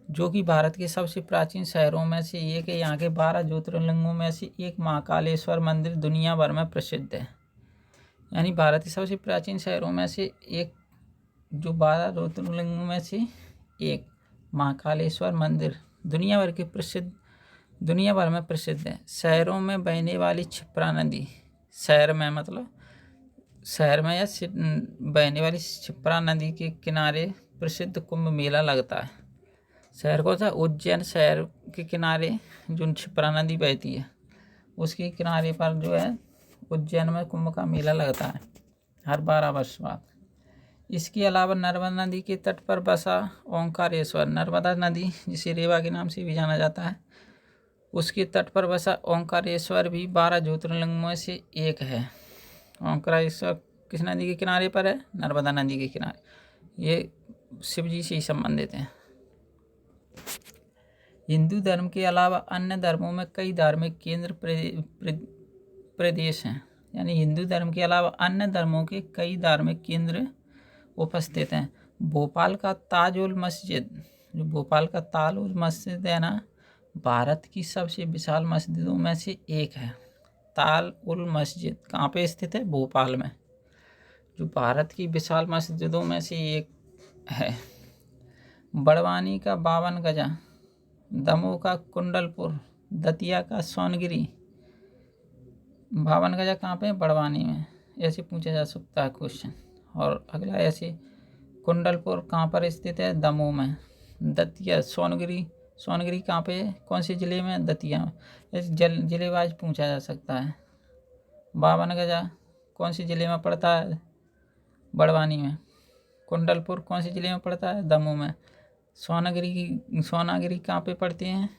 जो कि भारत के सबसे प्राचीन शहरों में से एक है। यहाँ के 12 ज्योतिर्लिंगों में से एक महाकालेश्वर मंदिर दुनिया भर में प्रसिद्ध है। यानी भारत के सबसे प्राचीन शहरों में से एक, जो 12 ज्योतिर्लिंगों में से एक महाकालेश्वर मंदिर दुनिया भर में प्रसिद्ध है। शहरों में बहने वाली क्षिप्रा नदी, शहर में या बहने वाली क्षिप्रा नदी के किनारे प्रसिद्ध कुंभ मेला लगता है। शहर को था उज्जैन शहर के किनारे जो क्षिप्रा नदी बहती है, उसके किनारे पर जो है उज्जैन में कुंभ का मेला लगता है हर 12 वर्ष बाद। इसके अलावा नर्मदा नदी के तट पर बसा ओंकारेश्वर, नर्मदा नदी जिसे रेवा के नाम से भी जाना जाता है, उसके तट पर बसा ओंकारेश्वर भी 12 ज्योतिर्लिंगों में से एक है। ओंकारेश्वर किस नदी के किनारे पर है? नर्मदा नदी के किनारे। ये शिव जी से ही संबंधित हैं। हिंदू धर्म के अलावा अन्य धर्मों में कई धार्मिक केंद्र प्रदेश हैं। यानी हिंदू धर्म के अलावा अन्य धर्मों के कई धार्मिक केंद्र उपस्थित हैं। भोपाल का ताज उल मस्जिद है ना, भारत की सबसे विशाल मस्जिदों में से एक है। ताल उल मस्जिद कहाँ पे स्थित है? भोपाल में, जो भारत की विशाल मस्जिदों में से एक है। बड़वानी का 52 गजा, दमोह का कुंडलपुर, दतिया का सोनगिरी। 52 गजा कहाँ पे? बड़वानी में। ऐसे पूछा जा सकता है क्वेश्चन। और अगला ऐसे, कुंडलपुर कहाँ पर स्थित है? दमोह में। दतिया, सोनगिरी कहाँ पे है? कौन से ज़िले में? दतिया में। ऐसे जिले वाइज पूछा जा सकता है। 52 गजा कौन से ज़िले में पड़ता है? बड़वानी में। कुंडलपुर कौन से ज़िले में पड़ता है? दमोह में। सोनागिरी कहाँ पे पड़ते हैं?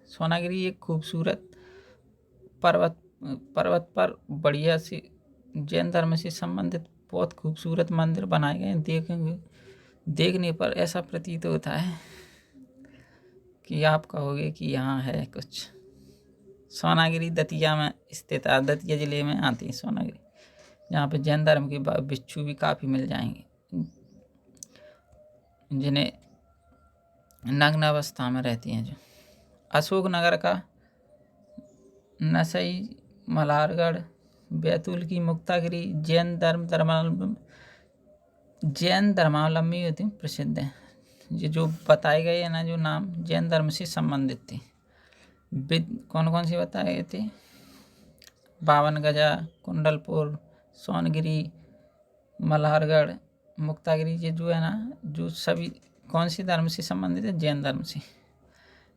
सोनागिरी एक खूबसूरत पर्वत पर बढ़िया से जैन धर्म से संबंधित बहुत खूबसूरत मंदिर बनाए गए हैं। देखने पर ऐसा प्रतीत होता है कि आप कहोगे कि यहाँ है कुछ। सोनागिरी दतिया में स्थित है, दतिया जिले में आती है सोनागिरी, जहाँ पे जैन धर्म के भिक्षु भी काफ़ी मिल जाएंगे, जिन्हें नग्न अवस्था में रहती हैं। जो अशोकनगर का नसई, मल्हारगढ़, बैतूल की मुक्तागिरी जैन धर्मावलंबी होती प्रसिद्ध है। ये जो बताए गए हैं ना, जो नाम जैन धर्म से संबंधित थे, कौन कौन से बताए गए थे? 52 गजा, कुंडलपुर, सोनगिरी, मल्हारगढ़, मुक्तागिरी। ये जो है ना, जो सभी कौन से धर्म से संबंधित है? जैन धर्म से।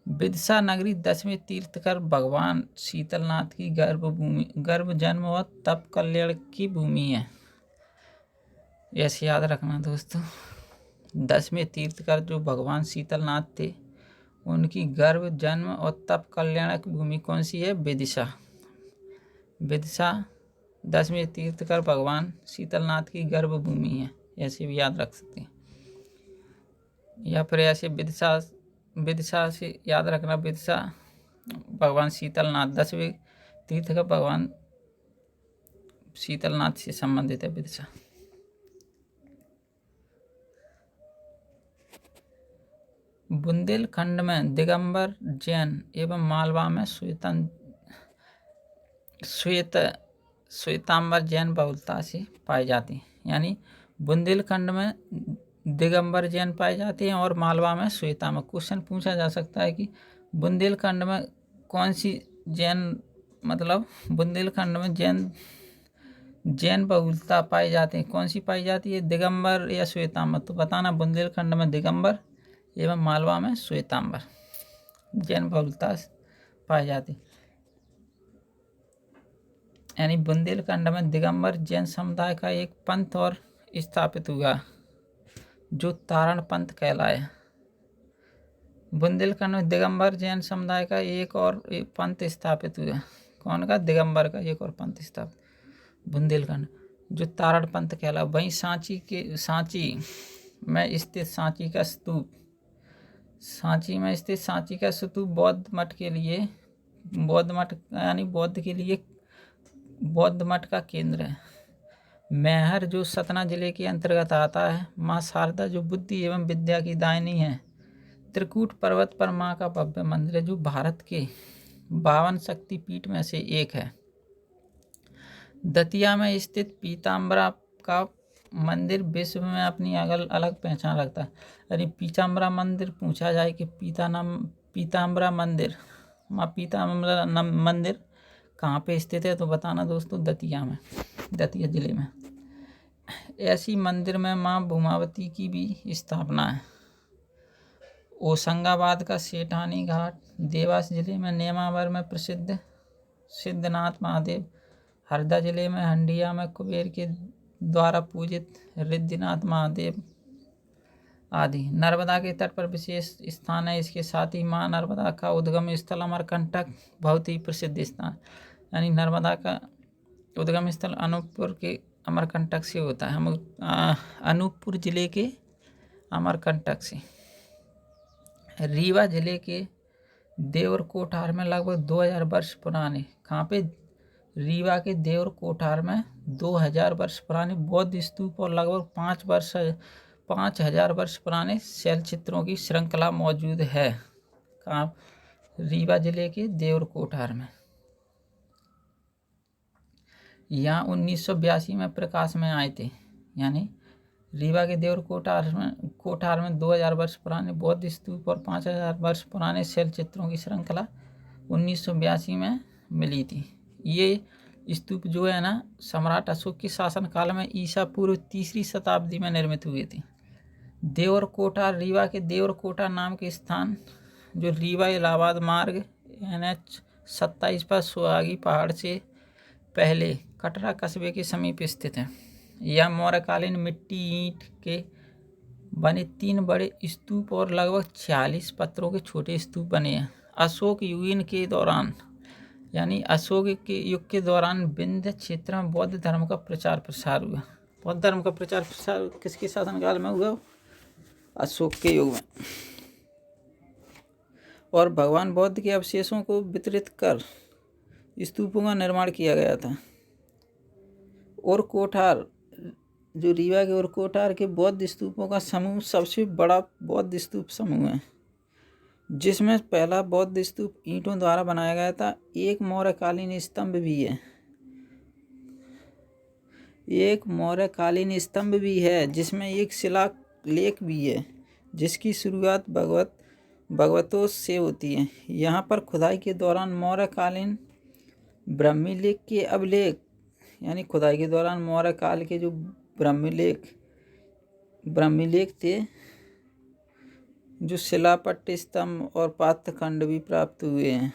विदिशा नगरी 10वें तीर्थकर भगवान शीतलनाथ की गर्भ जन्म और तप कल्याण की भूमि है। ऐसे याद रखना दोस्तों, 10वें तीर्थकर जो भगवान शीतलनाथ थे उनकी गर्भ जन्म और तप कल्याण की भूमि कौन सी है? विदिशा। विदिशा 10वें तीर्थकर भगवान शीतलनाथ की गर्भ भूमि है, ऐसे भी याद रख सकते हैं। या फिर ऐसे विदिशा से याद रखना, विदिशा भगवान शीतलनाथ 10वें तीर्थकर भगवान शीतलनाथ से संबंधित है विदिशा। बुंदेलखंड में दिगंबर जैन एवं मालवा में श्वेतांबर जैन बहुलता से पाए जाते हैं। यानी बुंदेलखंड में दिगंबर जैन पाए जाते हैं और मालवा में श्वेतांबर। क्वेश्चन पूछा जा सकता है कि बुंदेलखंड में कौन सी जैन, मतलब बुंदेलखंड में जैन बहुलता पाई जाती है, कौन सी पाई जाती है? दिगंबर या श्वेतांबर। तो बताना बुंदेलखंड में दिगंबर एवं मालवा में श्वेतांबर जैन बहुलता पाई जाती है। यानी बुंदेलखंड में दिगंबर जैन समुदाय का एक पंथ और स्थापित हुआ जो तारण पंथ कहलाया। बुंदेलखंड में दिगंबर जैन समुदाय का एक पंथ स्थापित हुआ। कौन का? दिगंबर का एक और पंथ स्थापित बुंदेलखंड, जो तारण पंथ कहला। वहीं सांची में स्थित सांची का स्तूप बौद्ध मठ का केंद्र है। मैहर जो सतना जिले के अंतर्गत आता है। माँ शारदा जो बुद्धि एवं विद्या की दायनी है। त्रिकूट पर्वत पर माँ का भव्य मंदिर है जो भारत के 52 शक्तिपीठ में से एक है। दतिया में स्थित पीताम्बरा का मंदिर विश्व में अपनी अलग पहचान रखता है। यदि पीताम्बरा मंदिर पूछा जाए कि पीताम्बरा मंदिर, माँ पीताम्बरा मंदिर कहाँ पे स्थित है, तो बताना दोस्तों दतिया जिले में। ऐसी मंदिर में माँ भूमावती की भी स्थापना है। होशंगाबाद का सेठानी घाट, देवास जिले में नेमावर में प्रसिद्ध सिद्धनाथ महादेव, हरदा जिले में हंडिया में कुबेर के द्वारा पूजित रिद्धिनाथ महादेव आदि। नर्मदा के तट पर विशेष स्थान है। इसके साथ ही माँ नर्मदा का उद्गम स्थल अमरकंटक बहुत ही प्रसिद्ध स्थान। यानी नर्मदा का उद्गम स्थल अनूपपुर के अमरकंटक से होता है। अनूपपुर जिले के अमरकंटक से। रीवा जिले के देवर कोठार में लगभग 2000 वर्ष पुराने, कहाँ पे? रीवा के देवर कोठार में 2000 वर्ष पुराने बौद्ध स्तूप और लगभग 5000 वर्ष पुराने शैल चित्रों की श्रृंखला मौजूद है। कहाँ? रीवा जिले के देवर कोठार में। यहाँ 1982 में प्रकाश में आए थे। यानी रीवा के देवर कोठार में 2000 वर्ष पुराने बौद्ध स्तूप और 5000 वर्ष पुराने शैल चित्रों की श्रृंखला 1982 में मिली थी। ये स्तूप जो है ना, सम्राट अशोक के शासनकाल में ईसा पूर्व 3री शताब्दी में निर्मित हुए थे। देवर कोठार, रीवा के देवर कोठार नाम के स्थान जो रीवा इलाहाबाद मार्ग NH 27 पर सुहागी पहाड़ से पहले कटरा कस्बे के समीप स्थित है। यह मौर्यकालीन मिट्टी ईंट के बने 3 बड़े स्तूप और लगभग 46 पत्थरों के छोटे स्तूप बने हैं। अशोक युगीन के दौरान, यानी अशोक के युग के दौरान विंध्य क्षेत्र में बौद्ध धर्म का प्रचार प्रसार हुआ। बौद्ध धर्म का प्रचार प्रसार किसके शासनकाल में हुआ? अशोक के युग में। और भगवान बुद्ध के अवशेषों को वितरित कर स्तूपों का निर्माण किया गया था। और कोठार जो रीवा के और कोठार के बौद्ध स्तूपों का समूह सबसे बड़ा बौद्ध स्तूप समूह है, जिसमें पहला बौद्ध स्तूप ईंटों द्वारा बनाया गया था। एक मौर्यकालीन स्तंभ भी है जिसमें एक शिलालेख भी है जिसकी शुरुआत भगवतों से होती है। यहाँ पर खुदाई के दौरान मौर्यकालीन ब्राह्मीलेख के अभिलेख, यानी खुदाई के दौरान मौर्य काल के जो ब्राह्मीलेख थे जो शिलापट्ट स्तंभ और पात्रखंड भी प्राप्त हुए हैं।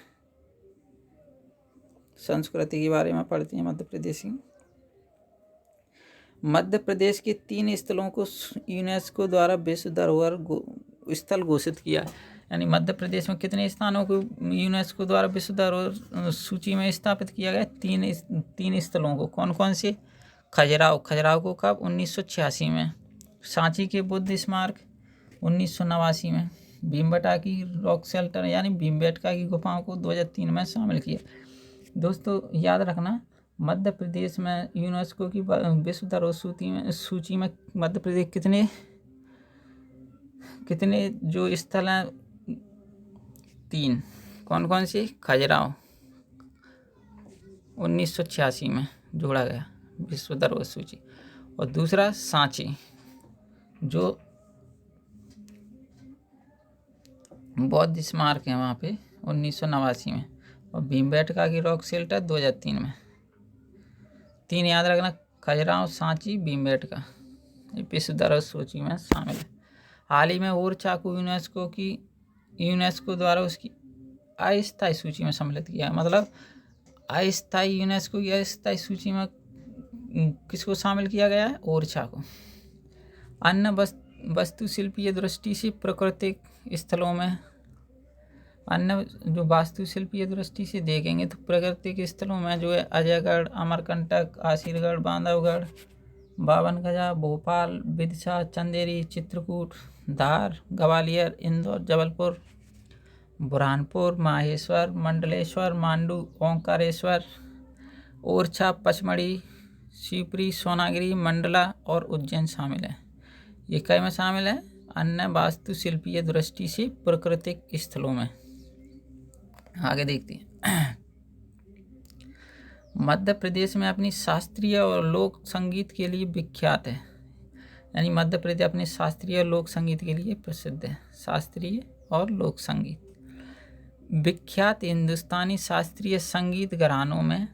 संस्कृति के बारे में पढ़ते हैं मध्य प्रदेश की। मध्य प्रदेश के 3 स्थलों को यूनेस्को द्वारा विश्व धरोहर स्थल घोषित किया। यानी मध्य प्रदेश में कितने स्थानों को यूनेस्को द्वारा विश्व धरोहर सूची में स्थापित किया गया? 3 स्थलों को। कौन कौन से? खजुराहो को कब? 1986 में। सांची के बुद्ध स्मारक 1989 में। भीमबेटका की रॉक शेल्टर यानी भीमबेटका की गुफाओं को 2003 में शामिल किया। दोस्तों याद रखना, मध्य प्रदेश में यूनेस्को की विश्व धरोहर सूची में मध्य प्रदेश कितने जो स्थल हैं? 3। कौन कौन से? खजुराहो 1986 में जोड़ा गया विश्व धरोहर सूची, और दूसरा सांची जो बौद्ध स्मारक है वहाँ पे 1989 में, और भीमबेटका की रॉक शेल्टर 2003 में। 3 याद रखना, खजुराहो, सांची, भीमबेटका, ये विश्व धरोहर सूची में शामिल है। हाल ही में ओरछा को यूनेस्को द्वारा उसकी अस्थायी सूची में सम्मिलित किया है। मतलब अस्थायी यूनेस्को की अस्थायी सूची में किसको शामिल किया गया है? ओरछा को। अन्य वास्तुशिल्पीय दृष्टि से प्राकृतिक स्थलों में, अन्य जो वास्तुशिल्पीय दृष्टि से देखेंगे तो प्राकृतिक स्थलों में जो है अजयगढ़, अमरकंटक, आशीरगढ़, बांधवगढ़, 52 गजा, भोपाल, विदिशा, चंदेरी, चित्रकूट, धार, ग्वालियर, इंदौर, जबलपुर, बुरहानपुर, माहेश्वर, मंडलेश्वर, मांडू, ओंकारेश्वर, ओरछा, पचमढ़ी, शिवपुरी, सोनागिरी, मंडला और उज्जैन शामिल है। ये कई में शामिल है? अन्य वास्तुशिल्पीय दृष्टि से प्राकृतिक स्थलों में। आगे देखते हैं। मध्य प्रदेश में अपनी शास्त्रीय और लोक संगीत के लिए विख्यात है। यानी मध्य प्रदेश अपने शास्त्रीय और लोक संगीत के लिए प्रसिद्ध है। शास्त्रीय और लोक संगीत। विख्यात हिंदुस्तानी शास्त्रीय संगीत घरानों में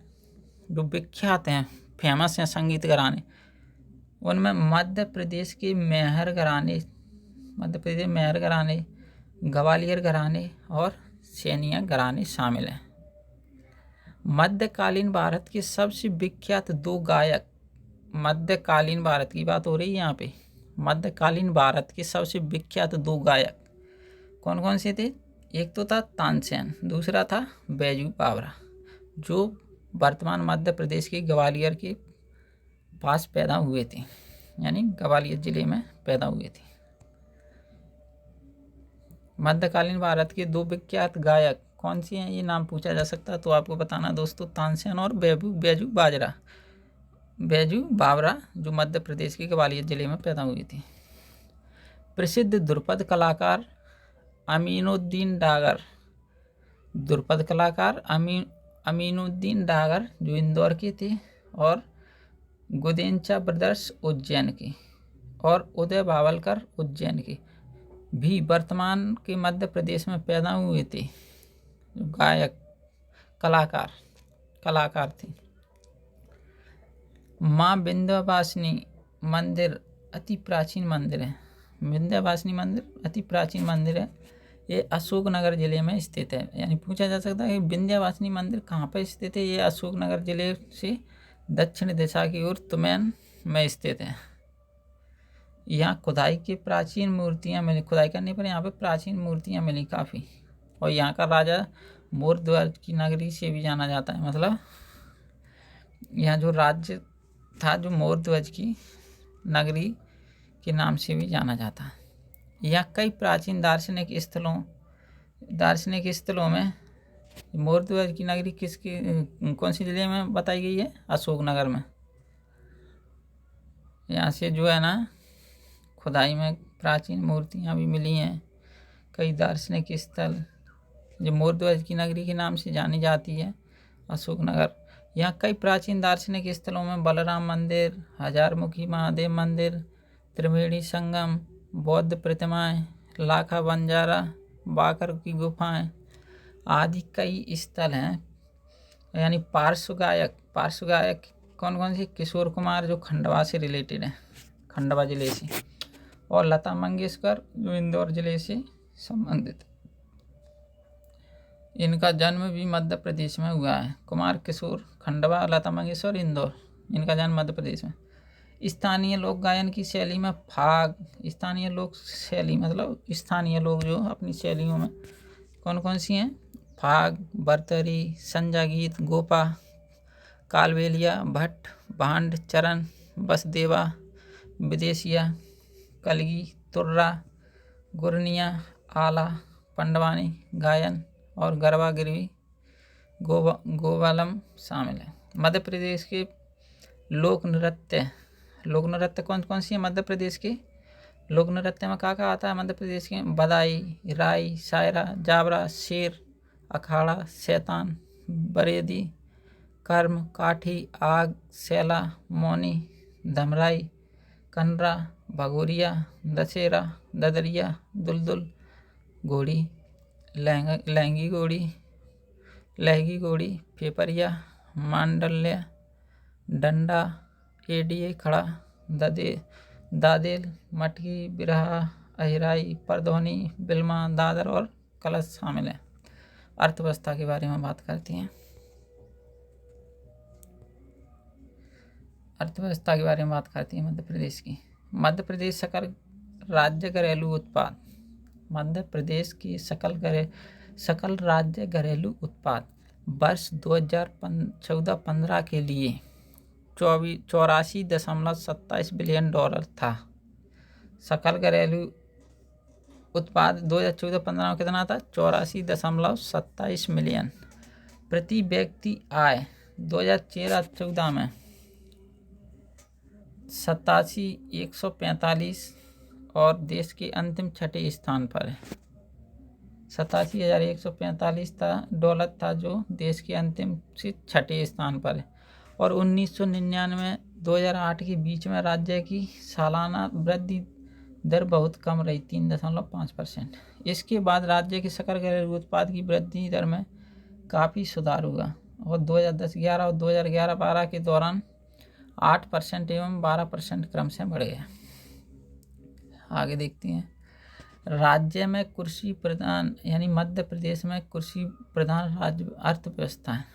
जो विख्यात हैं, फेमस हैं संगीत घराने, उनमें मध्य प्रदेश मेहर घराने, ग्वालियर घराने और सैनिया घराने शामिल हैं। मध्यकालीन भारत के सबसे विख्यात 2 गायक, मध्यकालीन भारत की बात हो रही है यहाँ पे, मध्यकालीन भारत के सबसे विख्यात 2 गायक कौन कौन से थे? एक तो था तानसेन, दूसरा था बैजू बावरा, जो वर्तमान मध्य प्रदेश के ग्वालियर के पास पैदा हुए थे, यानी ग्वालियर जिले में पैदा हुए थे। मध्यकालीन भारत के 2 विख्यात गायक कौन से हैं? ये नाम पूछा जा सकता है तो आपको बताना दोस्तों, तानसेन और बैजू बावरा, जो मध्य प्रदेश के ग्वालियर जिले में पैदा हुए थे। प्रसिद्ध ध्रुपद कलाकार अमीनुद्दीन डागर जो इंदौर के थे, और गुदेंचा ब्रदर्स उज्जैन के, और उदय बावलकर उज्जैन के भी वर्तमान के मध्य प्रदेश में पैदा हुए थे। जो गायक कलाकार थे। माँ विंध्यवासिनी मंदिर अति प्राचीन मंदिर है। विंध्यवासिनी मंदिर अति प्राचीन मंदिर है। ये अशोकनगर जिले में स्थित है। यानी पूछा जा सकता है कि विंध्यवासिनी मंदिर कहाँ पर स्थित है? ये अशोकनगर जिले से दक्षिण दिशा की ओर तुमैन में स्थित है। यहाँ खुदाई की प्राचीन मूर्तियाँ मिली, खुदाई करने पर यहाँ पे प्राचीन मूर्तियाँ मिली काफ़ी। और यहाँ का राजा मोरध्वज की नगरी से भी जाना जाता है। मतलब यहाँ जो राज्य था, जो मोरध्वज की नगरी के नाम से भी जाना जाता है। यहाँ कई प्राचीन दार्शनिक स्थलों में मोरध्वज की नगरी कौन सी जिले में बताई गई है? अशोकनगर में। यहाँ से जो है ना खुदाई में प्राचीन मूर्तियाँ भी मिली हैं। कई दार्शनिक स्थल जो मोरध्वज की नगरी के नाम से जानी जाती है, अशोकनगर। यहाँ कई प्राचीन दार्शनिक स्थलों में बलराम मंदिर, हजारमुखी महादेव मंदिर, त्रिवेणी संगम, बौद्ध प्रतिमाएं, लाखा बंजारा, बाकर की गुफाएं आदि कई स्थल हैं। यानी पार्श्व गायक कौन कौन से? किशोर कुमार जो खंडवा से रिलेटेड है, खंडवा जिले से, और लता मंगेशकर जो इंदौर जिले से संबंधित। इनका जन्म भी मध्य प्रदेश में हुआ है। कुमार किशोर खंडवा, लता मंगेशकर, इंदौर, इनका जन्म मध्य प्रदेश में। स्थानीय लोक गायन की शैली में फाग, स्थानीय लोक शैली मतलब स्थानीय लोग जो अपनी शैलियों में कौन कौन सी हैं? फाग, बरतरी, संजा गीत, गोपा, कालबेलिया, भट्ट, भांड, चरण, बसदेवा, विदेशिया, कलगी, तुर्रा, गुरनिया, आला, पंडवानी गायन और गरबा गिरवी गोवालम शामिल है। मध्य प्रदेश के लोक नृत्य कौन कौन सी है? मध्य प्रदेश के लोक नृत्य में क्या आता है? मध्य प्रदेश के बदाई, राई, शायरा, जावरा, शेर, अखाड़ा, शैतान, बरेदी, कर्म, काठी, आग, सैला, मौनी, धमराई, कनरा, भगोरिया, दशहरा, ददरिया, दुलदुल, घोड़ी, लहंगी घोड़ी, पेपरिया, मांडल्य, डंडा, एडीए खड़ा, दादेल, मटकी, बिरहा, अहिराई, परधोनी, बिल्मा, दादर और कलश शामिल है। अर्थव्यवस्था के बारे में बात करते हैं। अर्थव्यवस्था के बारे में बात करती है मध्य प्रदेश की। मध्य प्रदेश सकल राज्य घरेलू उत्पाद, मध्य प्रदेश की सकल राज्य घरेलू उत्पाद वर्ष 2014-15 के लिए 84.27 बिलियन डॉलर था। सकल घरेलू उत्पाद 2014-15 में कितना था? 84.27 मिलियन। प्रति व्यक्ति आय 2013-14 में 87,145 और देश के अंतिम छठे स्थान पर है। 87,145 डॉलर था जो देश के अंतिम से छठे स्थान पर है। और 1999-2008 के बीच में राज्य की सालाना वृद्धि दर बहुत कम रही, 3.5%। इसके बाद राज्य के सकल घरेलू उत्पाद की वृद्धि दर में काफ़ी सुधार हुआ और 2010-11 और 2011-12 के दौरान 8% एवं 12% क्रम से बढ़ गया। आगे देखते हैं। राज्य में कृषि प्रधान यानी मध्य प्रदेश में कृषि प्रधान राज्य अर्थव्यवस्था है।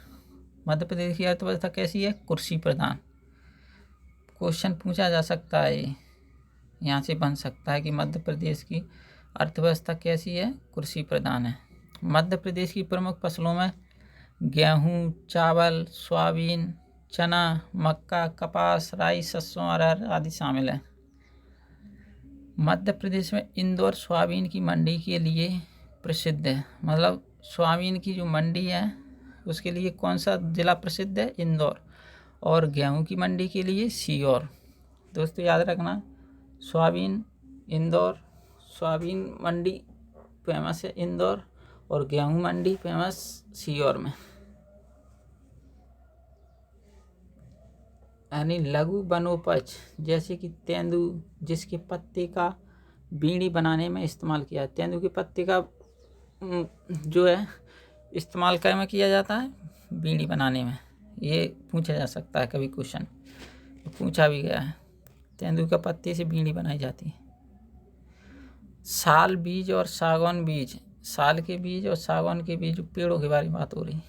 मध्य प्रदेश की अर्थव्यवस्था कैसी है? कृषि प्रधान। क्वेश्चन पूछा जा सकता है, यहाँ से बन सकता है कि मध्य प्रदेश की अर्थव्यवस्था कैसी है? कृषि प्रधान है। मध्य प्रदेश की प्रमुख फसलों में गेहूँ, चावल, सोयाबीन, चना, मक्का, कपास, राई, सरसों, अरहर आदि शामिल है। मध्य प्रदेश में इंदौर सोयाबीन की मंडी के लिए प्रसिद्ध है। मतलब सोयाबीन की जो मंडी है उसके लिए कौन सा जिला प्रसिद्ध है? इंदौर। और गेहूं की मंडी के लिए सीहोर। दोस्तों याद रखना, सोयाबीन इंदौर, सोयाबीन मंडी फेमस है इंदौर और गेहूं मंडी फेमस सीहोर में। यानी लघु वनोपज जैसे कि तेंदू, जिसके पत्ते का बीड़ी बनाने में इस्तेमाल किया। तेंदू के पत्ते का जो है इस्तेमाल क्या में किया जाता है? बीड़ी बनाने में। ये पूछा जा सकता है कभी क्वेश्चन, पूछा भी गया है। तेंदू के पत्ते से बीड़ी बनाई जाती है। साल बीज और सागौन बीज, साल के बीज और सागौन के बीज पेड़ों के बारे में बात हो रही।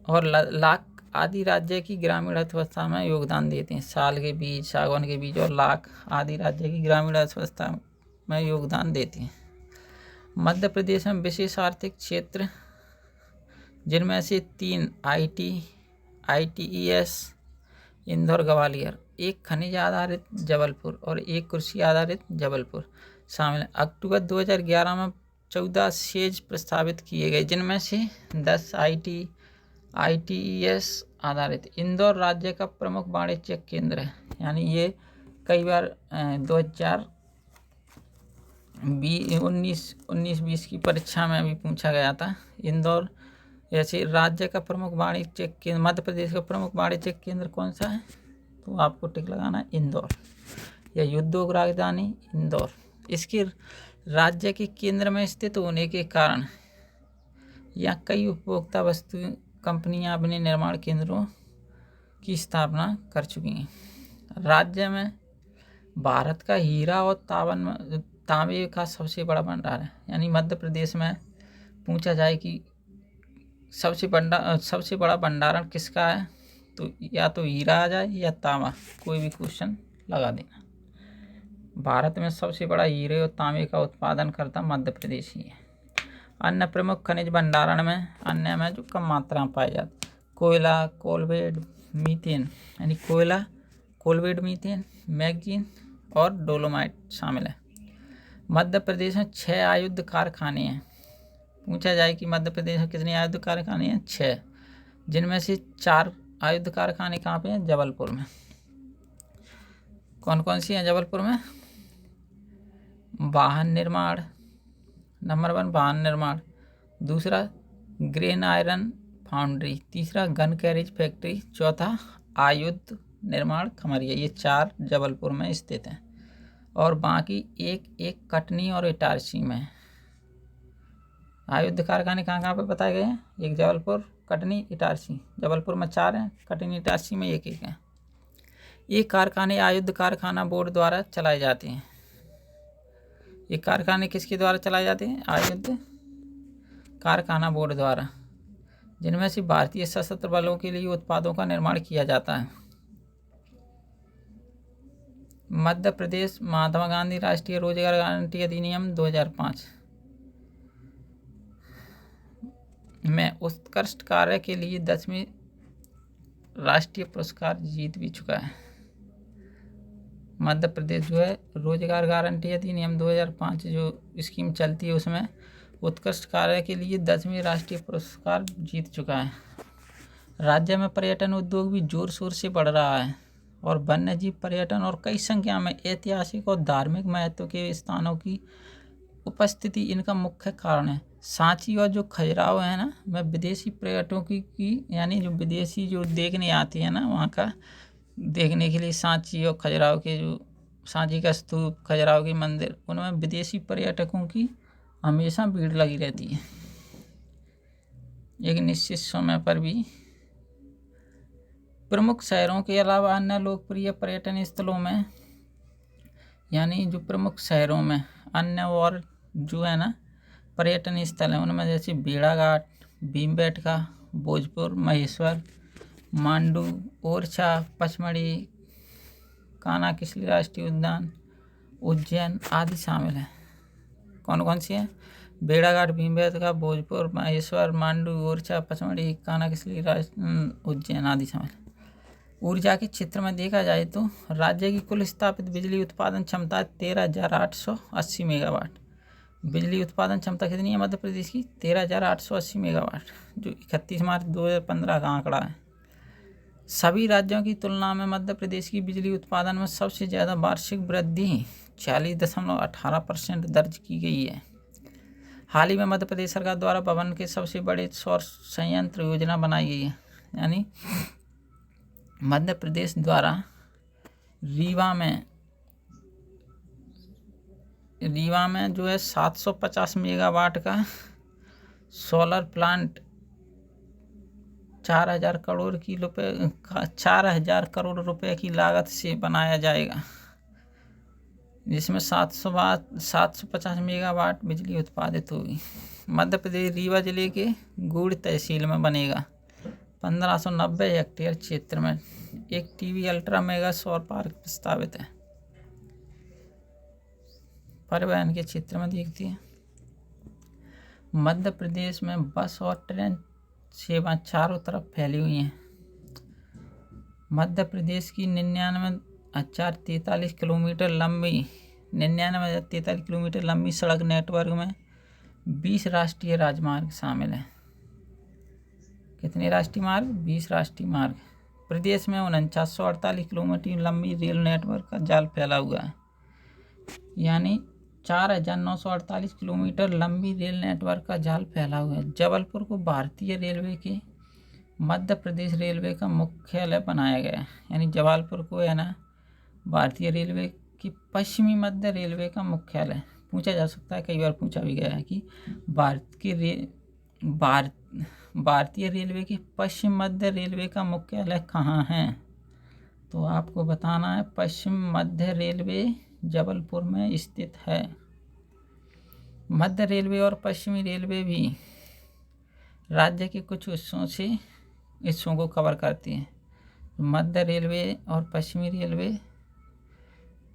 और लाख आदि राज्य की ग्रामीण अर्थव्यवस्था में योगदान देते हैं। साल के बीज, सागौन के बीज और लाख आदि राज्य की ग्रामीण अर्थव्यवस्था में योगदान देते हैं। मध्य प्रदेश में विशेष आर्थिक क्षेत्र जिनमें से 3 ITES इंदौर ग्वालियर, एक खनिज आधारित जबलपुर और एक कृषि आधारित जबलपुर शामिल है। अक्टूबर 2011 में 14 सेज प्रस्तावित किए गए, जिनमें से 10 ITES आधारित। इंदौर राज्य का प्रमुख वाणिज्यिक केंद्र है। यानी ये कई बार 2019-20 की परीक्षा में भी पूछा गया था। इंदौर ऐसे राज्य का प्रमुख वाणिज्यिक केंद्र, मध्य प्रदेश का प्रमुख वाणिज्यिक केंद्र कौन सा है? तो आपको टिक लगाना है इंदौर। या उद्योग राजधानी इंदौर। इसके राज्य के केंद्र में स्थित होने के कारण यहाँ कई उपभोक्ता वस्तु कंपनियां अपने निर्माण केंद्रों की स्थापना कर चुकी हैं। राज्य में भारत का हीरा और तांबे का सबसे बड़ा भंडार है। यानी मध्य प्रदेश में पूछा जाए कि सबसे बड़ा भंडारण किसका है, तो या तो हीरा आ जाए या तांबा, कोई भी क्वेश्चन लगा देना। भारत में सबसे बड़ा हीरे और तांबे का उत्पादन करता मध्य प्रदेश ही है। अन्य प्रमुख खनिज भंडारण में अन्य में जो कम मात्रा में पाए जाते कोयला, कोलवेट, मीथेन, यानी कोयला, कोलवेट, मीथेन, मैग्नीज और डोलोमाइट शामिल है। मध्य प्रदेश में 6 आयुध कारखाने हैं। पूछा जाए कि मध्य प्रदेश में कितने आयुध कारखाने हैं? 6, जिनमें से 4 आयुध कारखाने कहाँ पे हैं? जबलपुर में। कौन कौन सी हैं जबलपुर में? वाहन निर्माण, नंबर 1 वाहन निर्माण, दूसरा ग्रेन आयरन फाउंड्री, तीसरा गन कैरेज फैक्ट्री, चौथा आयुध निर्माण खमरिया। ये 4 जबलपुर में स्थित हैं और बाकी एक कटनी और इटारसी में। आयुध कारखाने कहाँ कहाँ पे बताए गए हैं? एक जबलपुर, कटनी, इटारसी। जबलपुर में 4 हैं, कटनी, इटारसी में एक है। ये कारखाने आयुध कारखाना बोर्ड द्वारा चलाए जाते हैं। ये कारखाने किसके द्वारा चलाए जाते हैं? आयुध कारखाना बोर्ड द्वारा, जिनमें से भारतीय सशस्त्र बलों के लिए उत्पादों का निर्माण किया जाता है। मध्य प्रदेश महात्मा गांधी राष्ट्रीय रोजगार गारंटी अधिनियम 2005 में उत्कृष्ट कार्य के लिए 10वीं राष्ट्रीय पुरस्कार जीत भी चुका है। मध्य प्रदेश जो है रोजगार गारंटी अधिनियम 2005 जो स्कीम चलती है उसमें उत्कृष्ट कार्य के लिए 10वीं राष्ट्रीय पुरस्कार जीत चुका है। राज्य में पर्यटन उद्योग भी जोर शोर से बढ़ रहा है और वन्यजीव पर्यटन और कई संख्या में ऐतिहासिक और धार्मिक महत्व के स्थानों की उपस्थिति इनका मुख्य कारण है। सांची और जो खजुराहो है ना, वह विदेशी पर्यटकों की यानी जो विदेशी जो देखने आते हैं ना, वहाँ का देखने के लिए सांची और खजुराहो के जो सांची का स्तूप, खजुराहो के मंदिर, उनमें विदेशी पर्यटकों की हमेशा भीड़ लगी रहती है। एक निश्चित समय पर भी प्रमुख शहरों के अलावा अन्य लोकप्रिय पर्यटन स्थलों में, यानी जो प्रमुख शहरों में अन्य और जो है ना पर्यटन स्थल हैं, उनमें जैसे भेड़ाघाट, भीमबेटका, भोजपुर, महेश्वर, मांडू, ओरछा, पचमढ़ी, कान्हा-किसली राष्ट्रीय उद्यान, उज्जैन आदि शामिल हैं। कौन कौन सी हैं? भेड़ाघाट, भीमबेटका, भोजपुर, महेश्वर, मांडू, ओरछा, पचमढ़ी, कान्हा-किसली, उज्जैन आदि शामिल हैं। ऊर्जा के क्षेत्र में देखा जाए तो राज्य की कुल स्थापित बिजली उत्पादन क्षमता 13,880 मेगावाट। बिजली उत्पादन क्षमता कितनी है मध्य प्रदेश की? 13,880 मेगावाट, जो 31 मार्च 2015 का आंकड़ा है। सभी राज्यों की तुलना में मध्य प्रदेश की बिजली उत्पादन में सबसे ज़्यादा वार्षिक वृद्धि 40.18% दर्ज की गई है। हाल ही में मध्य प्रदेश सरकार द्वारा भवन के सबसे बड़े सौर संयंत्र योजना बनाई गई है। यानी मध्य प्रदेश द्वारा रीवा में जो है 750 मेगावाट का सोलर प्लांट 4,000 करोड़ रुपए की लागत से बनाया जाएगा, जिसमें 750 मेगावाट बिजली उत्पादित होगी। मध्य प्रदेश रीवा जिले के गुड़ तहसील में बनेगा। 1590 हेक्टेयर क्षेत्र में एक टीवी अल्ट्रा मेगा सौर पार्क प्रस्तावित है। परिवहन के क्षेत्र में देखते हैं, मध्य प्रदेश में बस और ट्रेन सेवाएं चारों तरफ फैली हुई हैं। मध्य प्रदेश की 99,043 किलोमीटर लंबी सड़क नेटवर्क में 20 राष्ट्रीय राजमार्ग शामिल हैं। कितने राष्ट्रीय मार्ग? 20 राष्ट्रीय मार्ग। प्रदेश में 4948 किलोमीटर लंबी रेल नेटवर्क का जाल फैला हुआ है। यानी 4,948 किलोमीटर लंबी रेल नेटवर्क का जाल फैला हुआ है। जबलपुर को भारतीय रेलवे के मध्य प्रदेश रेलवे का मुख्यालय बनाया गया है। यानी जबलपुर को है ना भारतीय रेलवे की पश्चिमी मध्य रेलवे का मुख्यालय पूछा जा सकता है, कई बार पूछा भी गया है कि भारतीय रेलवे की पश्चिम मध्य रेलवे का मुख्यालय कहाँ है? तो आपको बताना है पश्चिम मध्य रेलवे जबलपुर में स्थित है। मध्य रेलवे और पश्चिमी रेलवे भी राज्य के कुछ हिस्सों को कवर करती है। मध्य रेलवे और पश्चिमी रेलवे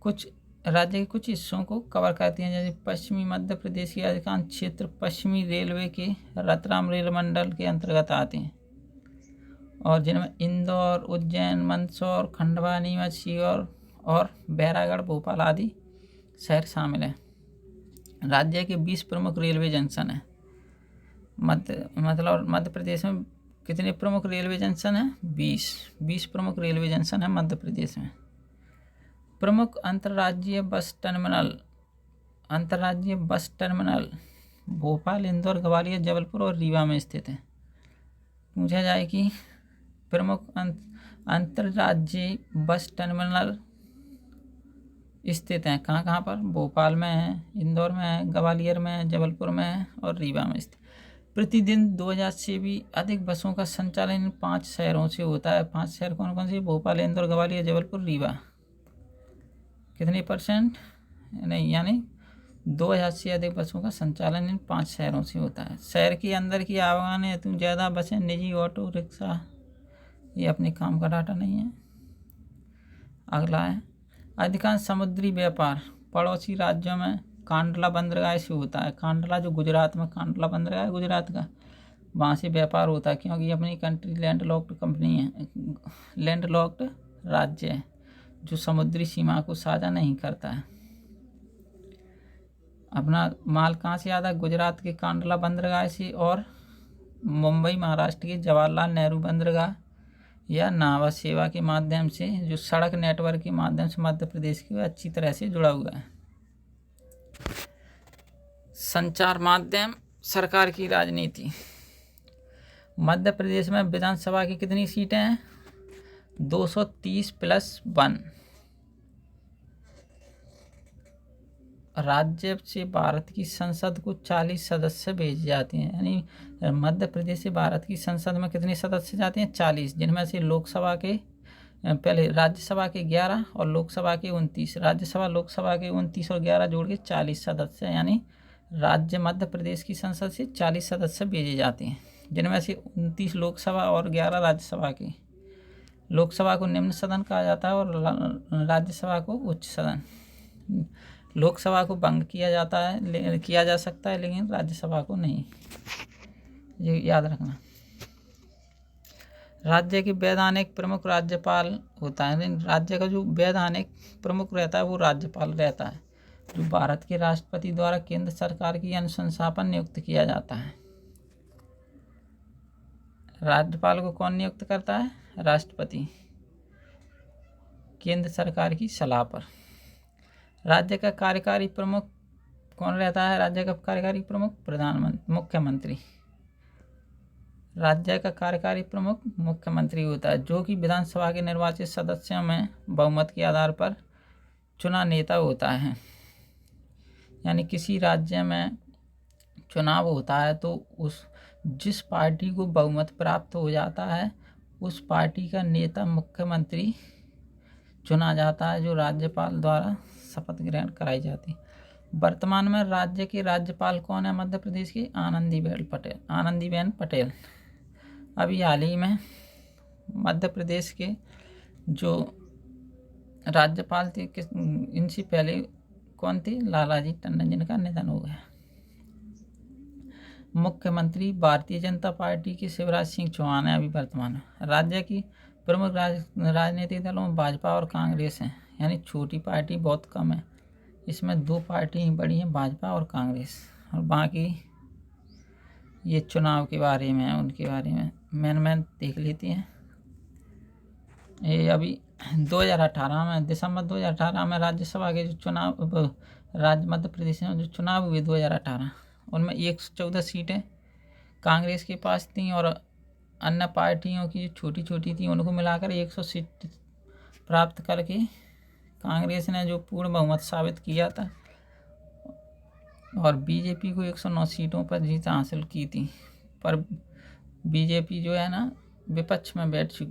कुछ राज्य के कुछ हिस्सों को कवर करती हैं। जैसे पश्चिमी मध्य प्रदेश के अधिकांश क्षेत्र पश्चिमी रेलवे के रतलाम रेल मंडल के अंतर्गत आते हैं, और जिनमें इंदौर, उज्जैन, मंदसौर, खंडवा, नीमच, सीहोर और बैरागढ़, भोपाल आदि शहर शामिल हैं। राज्य के 20 प्रमुख रेलवे जंक्शन हैं। मध्य प्रदेश में कितने प्रमुख रेलवे जंक्शन हैं? 20 प्रमुख रेलवे जंक्शन हैं मध्य प्रदेश में। प्रमुख अंतर्राज्यीय बस टर्मिनल भोपाल, इंदौर, ग्वालियर, जबलपुर और रीवा में स्थित है। पूछा जाए कि प्रमुख अंतर्राज्यीय बस टर्मिनल स्थित हैं कहाँ कहाँ पर? भोपाल में है, इंदौर में है, ग्वालियर में है, जबलपुर में है और रीवा में स्थित। प्रतिदिन 2000 से भी अधिक बसों का संचालन इन 5 शहरों से होता है। 5 शहर कौन कौन से? भोपाल, इंदौर, ग्वालियर, जबलपुर, रीवा। कितने परसेंट? नहीं, यानी 2000 से अधिक बसों का संचालन इन 5 शहरों से होता है। शहर के अंदर की आवागमन हेतु ज़्यादा बसें, निजी ऑटो रिक्शा, ये अपने काम का डाटा नहीं है। अगला है अधिकांश समुद्री व्यापार पड़ोसी राज्यों में कांडला बंदरगाह से होता है। कांडला जो गुजरात में, कांडला बंदरगाह है गुजरात का, वहाँ से व्यापार होता है, क्योंकि अपनी कंट्री लैंड लॉक्ड कंपनी है, लैंड लॉक्ड राज्य है जो समुद्री सीमा को साझा नहीं करता है। अपना माल कहाँ से आता है? गुजरात के कांडला बंदरगाह से, और मुंबई महाराष्ट्र के जवाहरलाल नेहरू बंदरगाह या नावा सेवा के माध्यम से, जो सड़क नेटवर्क के माध्यम से मध्य प्रदेश की अच्छी तरह से जुड़ा हुआ है। संचार माध्यम, सरकार की राजनीति। मध्य प्रदेश में विधानसभा की कितनी सीटें हैं? 230+1। राज्य से भारत की संसद को 40 सदस्य भेजे जाते हैं। यानी मध्य प्रदेश से भारत की संसद में कितने सदस्य जाते हैं? 40, जिनमें से लोकसभा के पहले राज्यसभा के 11 और लोकसभा के 29। राज्यसभा लोकसभा के 29 और 11 जोड़ के 40 सदस्य, यानी राज्य मध्य प्रदेश की संसद से 40 सदस्य भेजे जाते हैं, जिनमें से 29 लोकसभा और 11 राज्यसभा के। लोकसभा को निम्न सदन कहा जाता है और राज्यसभा को उच्च सदन। लोकसभा को भंग किया जा सकता है, लेकिन राज्यसभा को नहीं, ये याद रखना। राज्य के वैधानिक प्रमुख राज्यपाल होता है। राज्य का जो वैधानिक प्रमुख रहता है वो राज्यपाल रहता है, जो भारत के राष्ट्रपति द्वारा केंद्र सरकार की अनुशंसा पर नियुक्त किया जाता है। राज्यपाल को कौन नियुक्त करता है? राष्ट्रपति, केंद्र सरकार की सलाह पर। राज्य का कार्यकारी प्रमुख कौन रहता है? राज्य का कार्यकारी प्रमुख मुख्यमंत्री। राज्य का कार्यकारी प्रमुख मुख्यमंत्री होता है, जो कि विधानसभा के निर्वाचित सदस्यों में बहुमत के आधार पर चुना नेता होता है। यानी किसी राज्य में चुनाव होता है तो जिस पार्टी को बहुमत प्राप्त हो जाता है उस पार्टी का नेता मुख्यमंत्री चुना जाता है, जो राज्यपाल द्वारा शपथ ग्रहण कराई जाती है। वर्तमान में राज्य के राज्यपाल कौन है मध्य प्रदेश की? आनंदीबेन पटेल। अभी हाल ही में मध्य प्रदेश के जो राज्यपाल थे, इनसे पहले कौन थे? लालाजी टंडन, जिनका निधन हो गया। मुख्यमंत्री भारतीय जनता पार्टी के शिवराज सिंह चौहान है अभी वर्तमान में। राज्य की प्रमुख राजनीतिक दलों में भाजपा और कांग्रेस हैं, यानी छोटी पार्टी बहुत कम है। इसमें 2 पार्टी बड़ी हैं, भाजपा और कांग्रेस, और बाकी ये चुनाव के बारे में है, उनके बारे में मैन देख लेती हैं। ये अभी 2018 में, दिसंबर 2018 में राज्यसभा के जो चुनाव मध्य प्रदेश में जो चुनाव हुए 2018, उनमें 114 सीटें कांग्रेस के पास थी, और अन्य पार्टियों की जो छोटी छोटी थी उनको मिलाकर 100 सीट प्राप्त करके कांग्रेस ने जो पूर्ण बहुमत साबित किया था, और बीजेपी को 109 सीटों पर जीत हासिल की थी। पर बीजेपी जो है ना विपक्ष में बैठी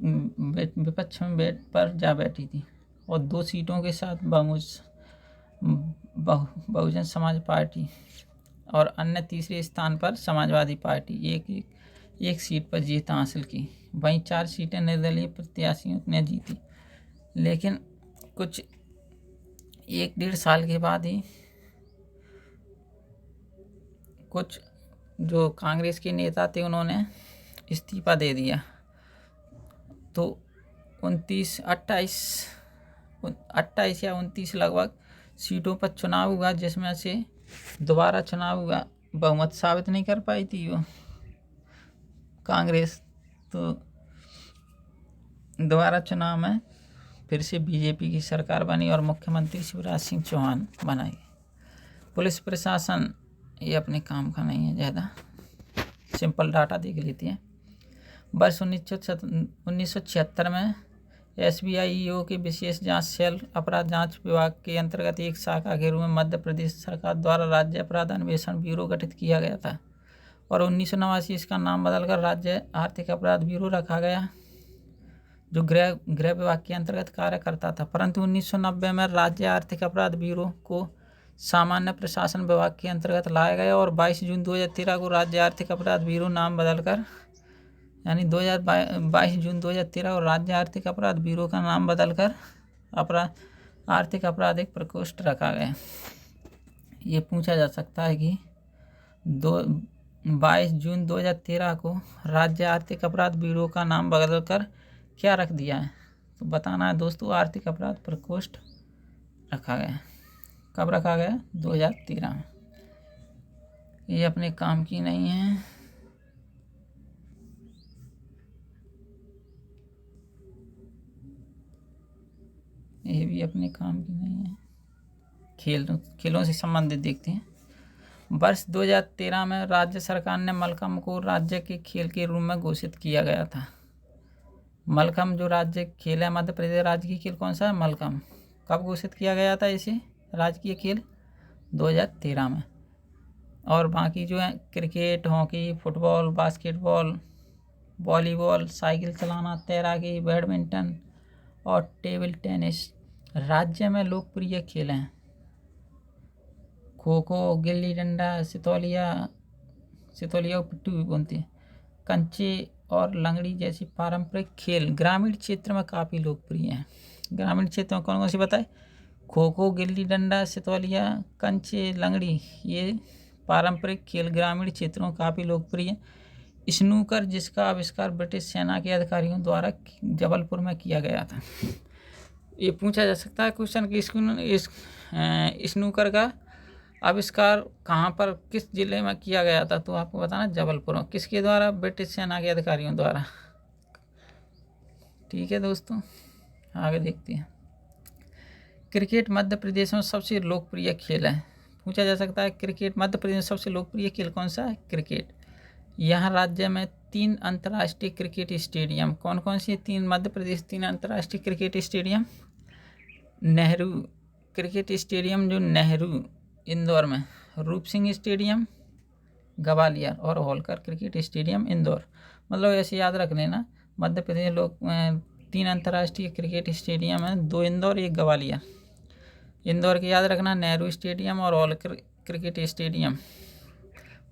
थी, और 2 सीटों के साथ बहुजन समाज पार्टी और अन्य तीसरे स्थान पर समाजवादी पार्टी एक सीट पर जीत हासिल की। वहीं 4 सीटें निर्दलीय प्रत्याशियों ने जीती। लेकिन कुछ 1-1.5 साल के बाद ही कुछ जो कांग्रेस के नेता थे उन्होंने इस्तीफा दे दिया। तो 28 या 29 लगभग सीटों पर चुनाव हुआ, जिसमें से दोबारा चुनाव हुआ। बहुमत साबित नहीं कर पाई थी वो कांग्रेस, तो दोबारा चुनाव में फिर से बीजेपी की सरकार बनी और मुख्यमंत्री शिवराज सिंह चौहान बनाए। पुलिस प्रशासन ये अपने काम का नहीं है, ज़्यादा सिंपल डाटा देख लेती है। वर्ष 1976 में SBI के विशेष जांच सेल अपराध जांच विभाग के अंतर्गत एक शाखा के रूप में मध्य प्रदेश सरकार द्वारा राज्य अपराध अन्वेषण ब्यूरो गठित किया गया था और 1989 इसका नाम बदलकर राज्य आर्थिक अपराध ब्यूरो रखा गया, जो गृह विभाग के अंतर्गत कार्य करता था। परंतु 1990 में राज्य आर्थिक अपराध ब्यूरो को सामान्य प्रशासन विभाग के अंतर्गत लाया गया और 22 जून 2013 को राज्य आर्थिक अपराध ब्यूरो नाम बदलकर, यानी 22 जून 2013 और राज्य आर्थिक अपराध ब्यूरो का नाम बदलकर आर्थिक आपराधिक प्रकोष्ठ रखा गया। ये पूछा जा सकता है कि 22 जून 2013 को राज्य आर्थिक अपराध ब्यूरो का नाम बदलकर क्या रख दिया है, तो बताना है दोस्तों आर्थिक अपराध प्रकोष्ठ रखा गया। कब रखा गया? 2013 में। ये अपने काम की नहीं है। ये भी अपने काम की नहीं है। खेलों से संबंधित देखते हैं। वर्ष 2013 में राज्य सरकार ने मलखम्ब को राज्य के खेल के रूप में घोषित किया गया था। मलखम्ब जो राज्य खेल है, मध्य प्रदेश राज्य की खेल कौन सा है? मलखम्ब। कब घोषित किया गया था इसे राजकीय खेल? 2013 में। और बाकी जो है cricket, hockey, football, basketball, volleyball, cycle चलाना, तैराकी, बैडमिंटन और टेबल टेनिस राज्य में लोकप्रिय खेल हैं। खो खो, गिल्ली डंडा, सितौलिया और पिट्ठू भी बोलते हैं, कंचे और लंगड़ी जैसी पारंपरिक खेल ग्रामीण क्षेत्र में काफ़ी लोकप्रिय हैं। ग्रामीण क्षेत्र में कौन कौन सी बताए? खो खो, गिल्ली डंडा, सितौलिया, कंचे, लंगड़ी, ये पारंपरिक खेल ग्रामीण क्षेत्रों में काफ़ी लोकप्रिय है। स्नूकर, जिसका आविष्कार ब्रिटिश सेना के अधिकारियों द्वारा जबलपुर में किया गया था। ये पूछा जा सकता है क्वेश्चन कि स्नूकर का आविष्कार कहाँ पर, किस जिले में किया गया था, तो आपको बताना जबलपुर में। किसके द्वारा? ब्रिटिश सेना के अधिकारियों द्वारा। ठीक है दोस्तों, आगे देखते हैं। क्रिकेट मध्य प्रदेश में सबसे लोकप्रिय खेल है। पूछा जा सकता है क्रिकेट मध्य प्रदेश में सबसे लोकप्रिय खेल कौन सा है? क्रिकेट। यहाँ राज्य में 3 अंतर्राष्ट्रीय क्रिकेट स्टेडियम, कौन कौन सी 3 मध्य प्रदेश 3 अंतर्राष्ट्रीय cricket stadium? Nehru cricket stadium जो नेहरू इंदौर में, रूप सिंह स्टेडियम ग्वालियर और होलकर क्रिकेट स्टेडियम इंदौर। मतलब ऐसे याद रख लेना, मध्य प्रदेश 3 अंतर्राष्ट्रीय क्रिकेट स्टेडियम हैं, 2 इंदौर 1 ग्वालियर। इंदौर के याद रखना नेहरू स्टेडियम और होलकर क्रिकेट स्टेडियम,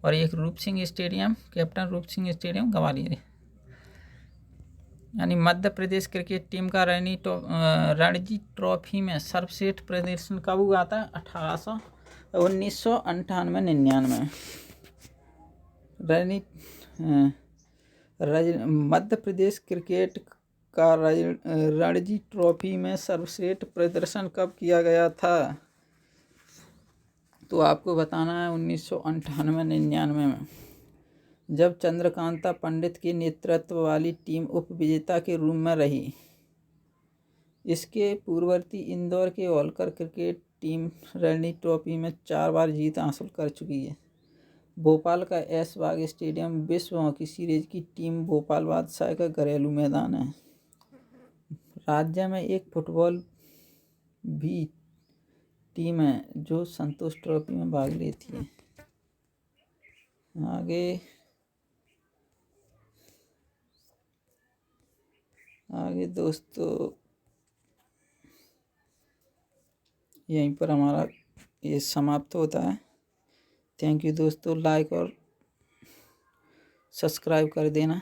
और एक रूप सिंह स्टेडियम, कैप्टन रूप सिंह स्टेडियम ग्वालियर। यानी मध्य प्रदेश क्रिकेट टीम का रणजी ट्रॉफी में सर्वश्रेष्ठ प्रदर्शन कब हुआ था? 1998-99। मध्य प्रदेश क्रिकेट का रणजी ट्रॉफी में सर्वश्रेष्ठ प्रदर्शन कब किया गया था? तो आपको बताना है 1998-99 में, जब चंद्रकांता पंडित की नेतृत्व वाली टीम उपविजेता के रूप में रही। इसके पूर्ववर्ती इंदौर के Holkar cricket team Ranji trophy में 4 बार जीत हासिल कर चुकी है। भोपाल का ऐशबाग स्टेडियम विश्व हॉकी सीरीज की टीम भोपाल बादशाह का घरेलू मैदान है। राज्य में एक फुटबॉल भी टीम है जो संतोष ट्रॉफी में भाग लेती है। आगे दोस्तों यहीं पर हमारा ये समाप्त होता है। थैंक यू दोस्तों, लाइक और सब्सक्राइब कर देना।